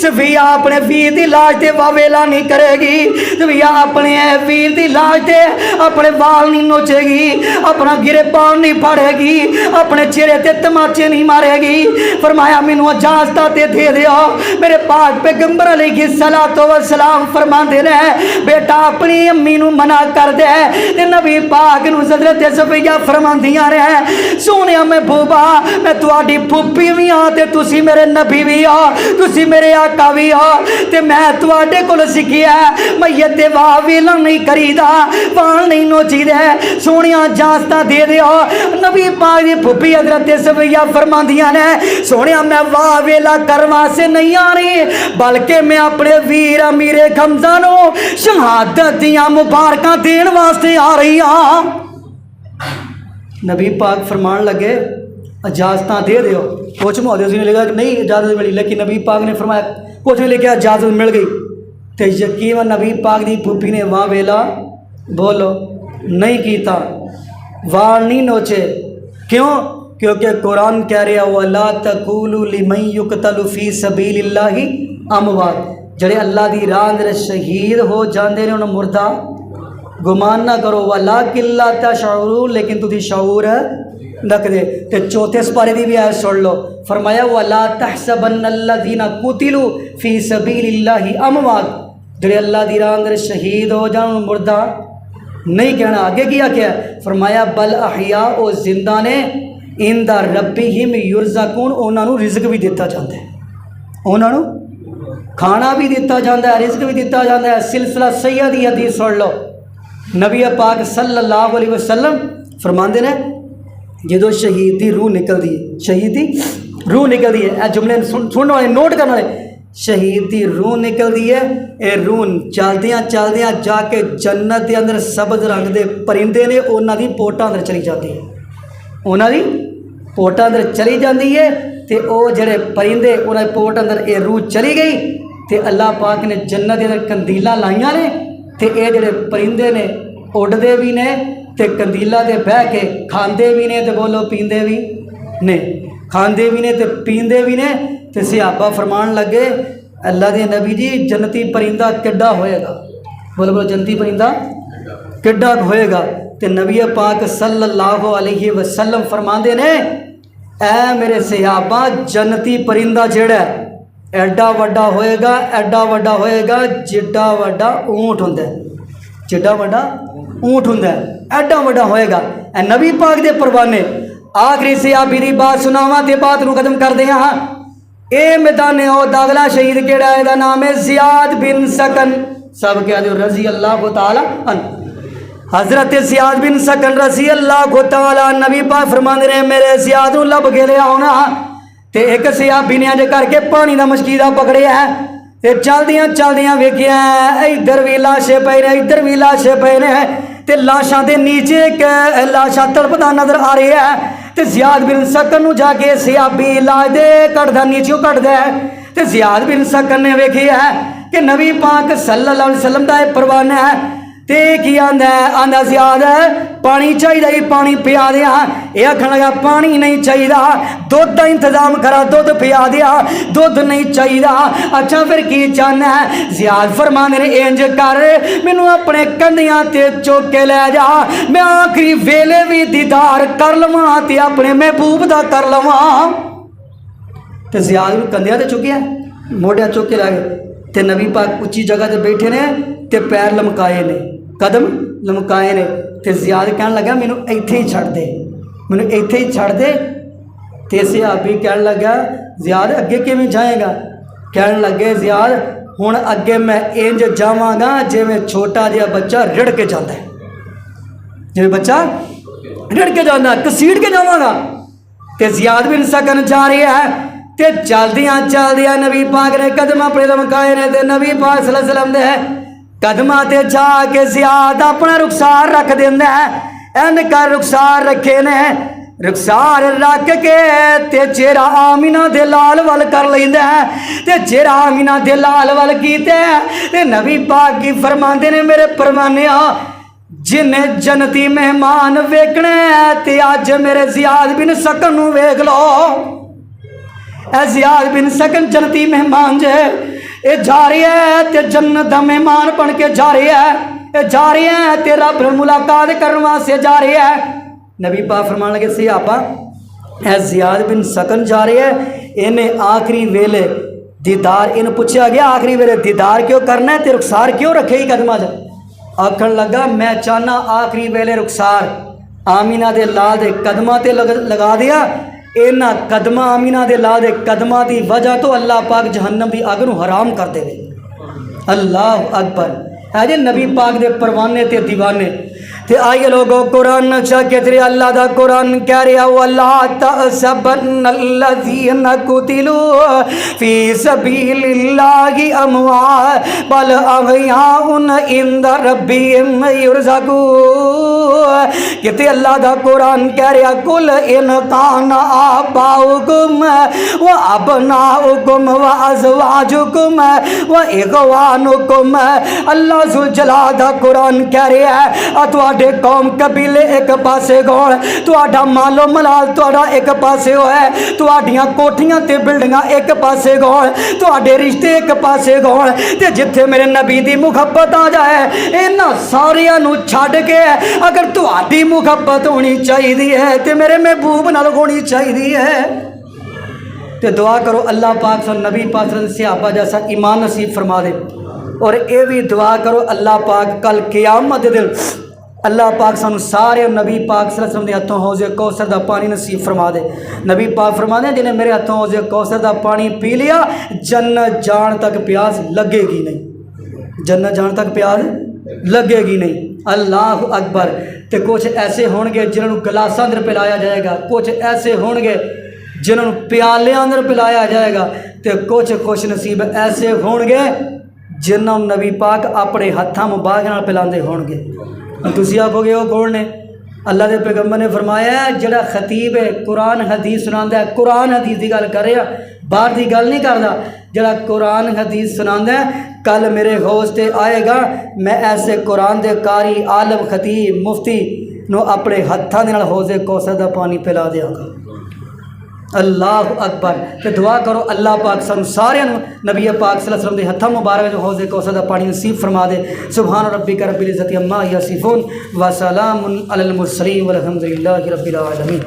सफिया अपने वीर दी लाश ते वावेला नहीं करेगी सफिया अपने वीर दी लाश ते अपने वाल नहीं नोचेगी अपना गिरबान नहीं फाड़ेगी अपने चेहरे ते तमाचे नहीं मारेगी। फरमाया मैनू इजाजत ते दे दिओ मेरे पाक पैगंबर अलैहिस्सलातु वस्सलाम फरमांदे ने बेटा अपनी अम्मी नू मना कर दे। ते नबी पाक नू हज़रत सफिया फरमांदियां ने सोनिया महबूबा मैं तुहाडी फुप्पी भी हाँ ते तुसी मेरे नबी भी हो तुसी मेरे आका भी हो ते मैं तुहाडे कोल सिक्खिया मैयत ते वाह वेला नहीं करीदा वाल नहीं नोचीदे सोनिया इजाजत दे दिओ। नबी पाक दी फुप्पी हज़रत सफिया फरमांदियां ने सोनिया मैं वाह वेला करन वास्ते नहीं आ रही बल्कि मैं अपने वीर अमीर हमजा नू शहादत दियां मुबारकां देण वास्ते आ रही हाँ। नबी पाक फरमान लगे इजाजत दे दिओ कुछ मुहदसिन ने लिखा कि नहीं इजाज़त मिली लेकिन नबी पाक ने फरमाया कुछ नहीं लिखा इजाज़त मिल गई। तो यकीन नबी पाक दी फूफी ने वाह वेला बोलो नहीं कीता वाल नहीं नोचे क्यों क्योंकि कुरान कह रहा वला तकूलू लिमन युक़तलु फी सबीलिल्लाहि अमवात जड़े अल्लाह दी राह अंदर शहीद हो जाते हैं उन्हें मुर्दा गुमान ना करो वला किल्ला तशऊरू लेकिन तुझी शऊर रख दे। ते चौथे सपारे की भी आयत सुन लो फरमाया वला तहसबन्नल्लज़ीना कुतिलू फी सबीलिल्लाहि अमवात जड़े अल्लाह दी राह अंदर शहीद हो जान मुर्दा नहीं कहना। आगे किया क्या फरमाया बल अहिया ओ जिंदा ने इंदा रब्बिहिम युरज़कुन उन्होंने रिज़्क भी दिता जाता है उन्होंने खाना भी दिता जाता है रिज़्क भी दिता जाता है। सिलसिला सैयद दी हदीस सुन लो नबी पाक सल्लल्लाहु अलैहि वसल्लम फरमाते ने जो शहीद की रूह निकलती है शहीद की रूह निकलती है यह जुमले सुनने वाले नोट करने वाले शहीद की रूह निकलती है ये रूह चलदियाँ चलदियाँ जाके जन्नत के अंदर सबज रंग के परिंदे ने उन्हों की पोटा अंदर चली जाती है उन्हों की पोटा अंदर चली जाती है तो वह जड़े परिंदे उन्होंने पोट अंदर ये रूह चली गई तो अल्लाह पाक ने जन्नत के अंदर कंदीलां लाइया ने तो ये जड़े परिंदे ने उड़ते भी ने तो कंदीला ते बह के खाते भी ने तो बोलो पींदे भी ने खाते भी ने तो पींदे भी ने तो सहाबा फरमान लगे अल्लाह के नबी जी जन्नती परिंदा किड्डा होएगा बोलो बोलो जन्नती परिंदा किड्डा होएगा। तो नबी पाक सल्लल्लाहु अलैहि वसल्लम फरमाते ने ऐ मेरे सहाबा जन्नती परिंदा जेड़ा एडा वड्डा होएगा जिड्डा वड्डा ऊँट हुंदा जिड्डा वड्डा ऊँट हुंदा एडा वड्डा होएगा। ए नबी पाक दे परवाने आखिरी सहाबी दी बात सुनावा ते बात नूं खत्म करदे हां। ए मैदाने ओ दागला शहीद केड़ा है नाम है ज़ियाद बिन सकन सब कह दो रजी अल्लाह ताला अन्हु। हजरत ज़ियाद बिन सकन रजी अल्लाह ताला नबी पाक फरमांदे ने मेरे ज़ियाद नूं लभ के ले आउणा ते एक सहाबी ने अज करके पानी का मशकीदा पकड़िया ते चलदियां चलदियां वेखिया इधर भी लाशे पे ने इधर भी लाशे पे ने ते लाशां दे नीचे एक लाशा तड़पदा नजर आ रही है ते ज़ियाद बिन सकन नूं जाके सहाबी लाश दे कटदा नीचों कटदा ते ज़ियाद बिन सकन ने वेखिया कि नबी पाक सल्लल्लाहु अलैहि वसल्लम दा परवाना है ते की आंदा ज़ियाद पानी चाहिए पानी पिया दिया। ये आखन लगा पानी नहीं चाहिए दुध का इंतजाम करा दुध पिया दिया दुध नहीं चाहिए। अच्छा फिर की चाहना है ज़ियाद फरमाने ने इंज कर मैनू अपने कंधियां ते चुक के ले जा मैं आखिरी वेले भी दीदार कर लवां ते अपने महबूब दा कर लवां। ते ज़ियाद कंधियां ते चुकिया मोढ़िया चुक के लै गए ते नबी पाक उच्ची जगह ते बैठे ने ते पैर लमकाए ने कदम लमकाए ने ते ज़ियाद कहन लगा मैनू इत्थे ही छड़ दे मैनू इत्थे ही छड़ दे ते सहाबी कहन लगा ज़ियाद अगे किवें जाएगा कहन लगे ज़ियाद हुण अगे मैं इंज जावांगा जिवें छोटा जिहा बच्चा रिड़ के जाता है जिवें बच्चा रिड़ के जाता घसीट के जावांगा। ते ज़ियाद बिन सकन जा रहा है ते चलदियां चलदियां नबी पाक ने कदम अपने लमकाए ने ते नबी पाक सल्लल्लाहु अलैहि वसल्लम दे कदमां ते जाके ज़ियाद अपना रुखसार रख देंदा है एन कर रुखसार रखे ने रुखसार रख के ते चेहरा आमीना दे लाल वल कर लैंदा है ते चेहरा आमीना दे लाल वल कीते ते नबी पाक की फरमांदे ने मेरे परवाने जिन्हें जनती मेहमान वेखने ते अज मेरे ज़ियाद बिन सकन नूं वेख लो। ज़ियाद बिन सकन जनती मेहमान जे ये जा रही है ते जन्नत दा मेहमान बन के जा रही है ये जा रही है ते रब नाल मुलाकात करने वास्ते जा रही है। नबी पाक फरमान लगे सहाबा ज़ियाद बिन सकन जा रही है इन्हें आखिरी वेले दीदार इन पूछा गया आखिरी वेले दीदार क्यों करना है ते रुखसार क्यों रखे ही कदमां च आखन लगा मैं चाहना आखिरी वेले रुखसार आमीना दे लाल दे कदमां ते लगा दिया इन्हां कदमां आमीना दे लाल दे कदमां की वजह तो अल्लाह पाक जहन्नम की अग नूं हराम कर देवे। अल्लाह अकबर है जे नबी पाक दे परवाने ते दीवाने ते आइए लोगों कुरान नक्शा के तेरे अल्लाह दा कुरान कह रहा वला तहसबन्नल्लज़ीना कुतिलू फी सबीलिल्लाहि अमवात बल अहयाउन इंद रब्बिहिम युरज़क़ून। कहते अल्लाह दा कुरान कह रहा कुल इन काना आबाउकुम व अबनाउकुम व अज़वाजुकुम व इख़वानुकुम। अल्लाह जुल जलाल दा कुरान कह रहा है कौम कबीले एक पासे गौण तुहाडा मालो मलाल तुहाडा एक पासे है तुहाडियां कोठियां ते बिल्डिंगां एक पासे गौण तुहाडे रिश्ते एक पासे गौण ते जिथे मेरे नबी दी मुहब्बत आ जाए इन्हां सारियां नूं छड्ड के अगर तुहाडी मुहब्बत होनी चाहिए है ते मेरे महबूब नाल होनी चाहिए है ते दुआ करो अल्लाह पाक सन नबी पाक सहाबा जैसा ईमान नसीब फरमा दे। और ये भी दुआ करो अल्लाह पाक कल क़यामत दे दिन अल्लाह पाक सानू सारे नबी पाक सल्लल्लाहु अलैहि वसल्लम के हथों हौज़े कौसर का पानी नसीब फरमा दे। नबी पाक फरमाते हैं जिन्हें मेरे हथों हौज़े कौसर का पानी पी लिया जन्नत जान तक प्यास लगेगी नहीं जन्नत जान तक प्यास लगेगी नहीं। अल्लाह अकबर। तो कुछ ऐसे होंगे जिन्होंने गिलासां अंदर पिलाया जाएगा कुछ ऐसे होंगे जिन्होंने प्याले अंदर पिलाया जाएगा तो कुछ खुश नसीब ऐसे होंगे जिन्होंने नबी पाक अपने हत्थां मुबारक नाल पिलांदे होंगे। तुसी आखोगे वो कौन ने अल्लाह के पैगंबर ने फरमाया जड़ा खतीब है कुरान हदीस सुनांदा है कुरान हदीस की गल कर रहा बाहर की गल नहीं करता जड़ा कुरान हदीस सुनांदा है कल मेरे हौज़ ते आएगा मैं ऐसे कुरान दे कारी आलम खतीब मुफ्ती नो अपने हत्थां दे नाल हौज़े कौसर का पानी पिला देंगा। अल्लाह अकबर। तो दुआ करो अल्लाह पाक सानू सारियां नू नबी पाक सल्लल्लाहु अलैहि वसल्लम दे हत्थां मुबारक जो हौज़े कौसर दा पानी नसीब फरमा दे। सुभान रब्बिका रब्बिल इज़्ज़ति अम्मा यसिफून व सलामुन अलल मुरसलीन वल्हम्दुलिल्लाहि रब्बिल आलमीन।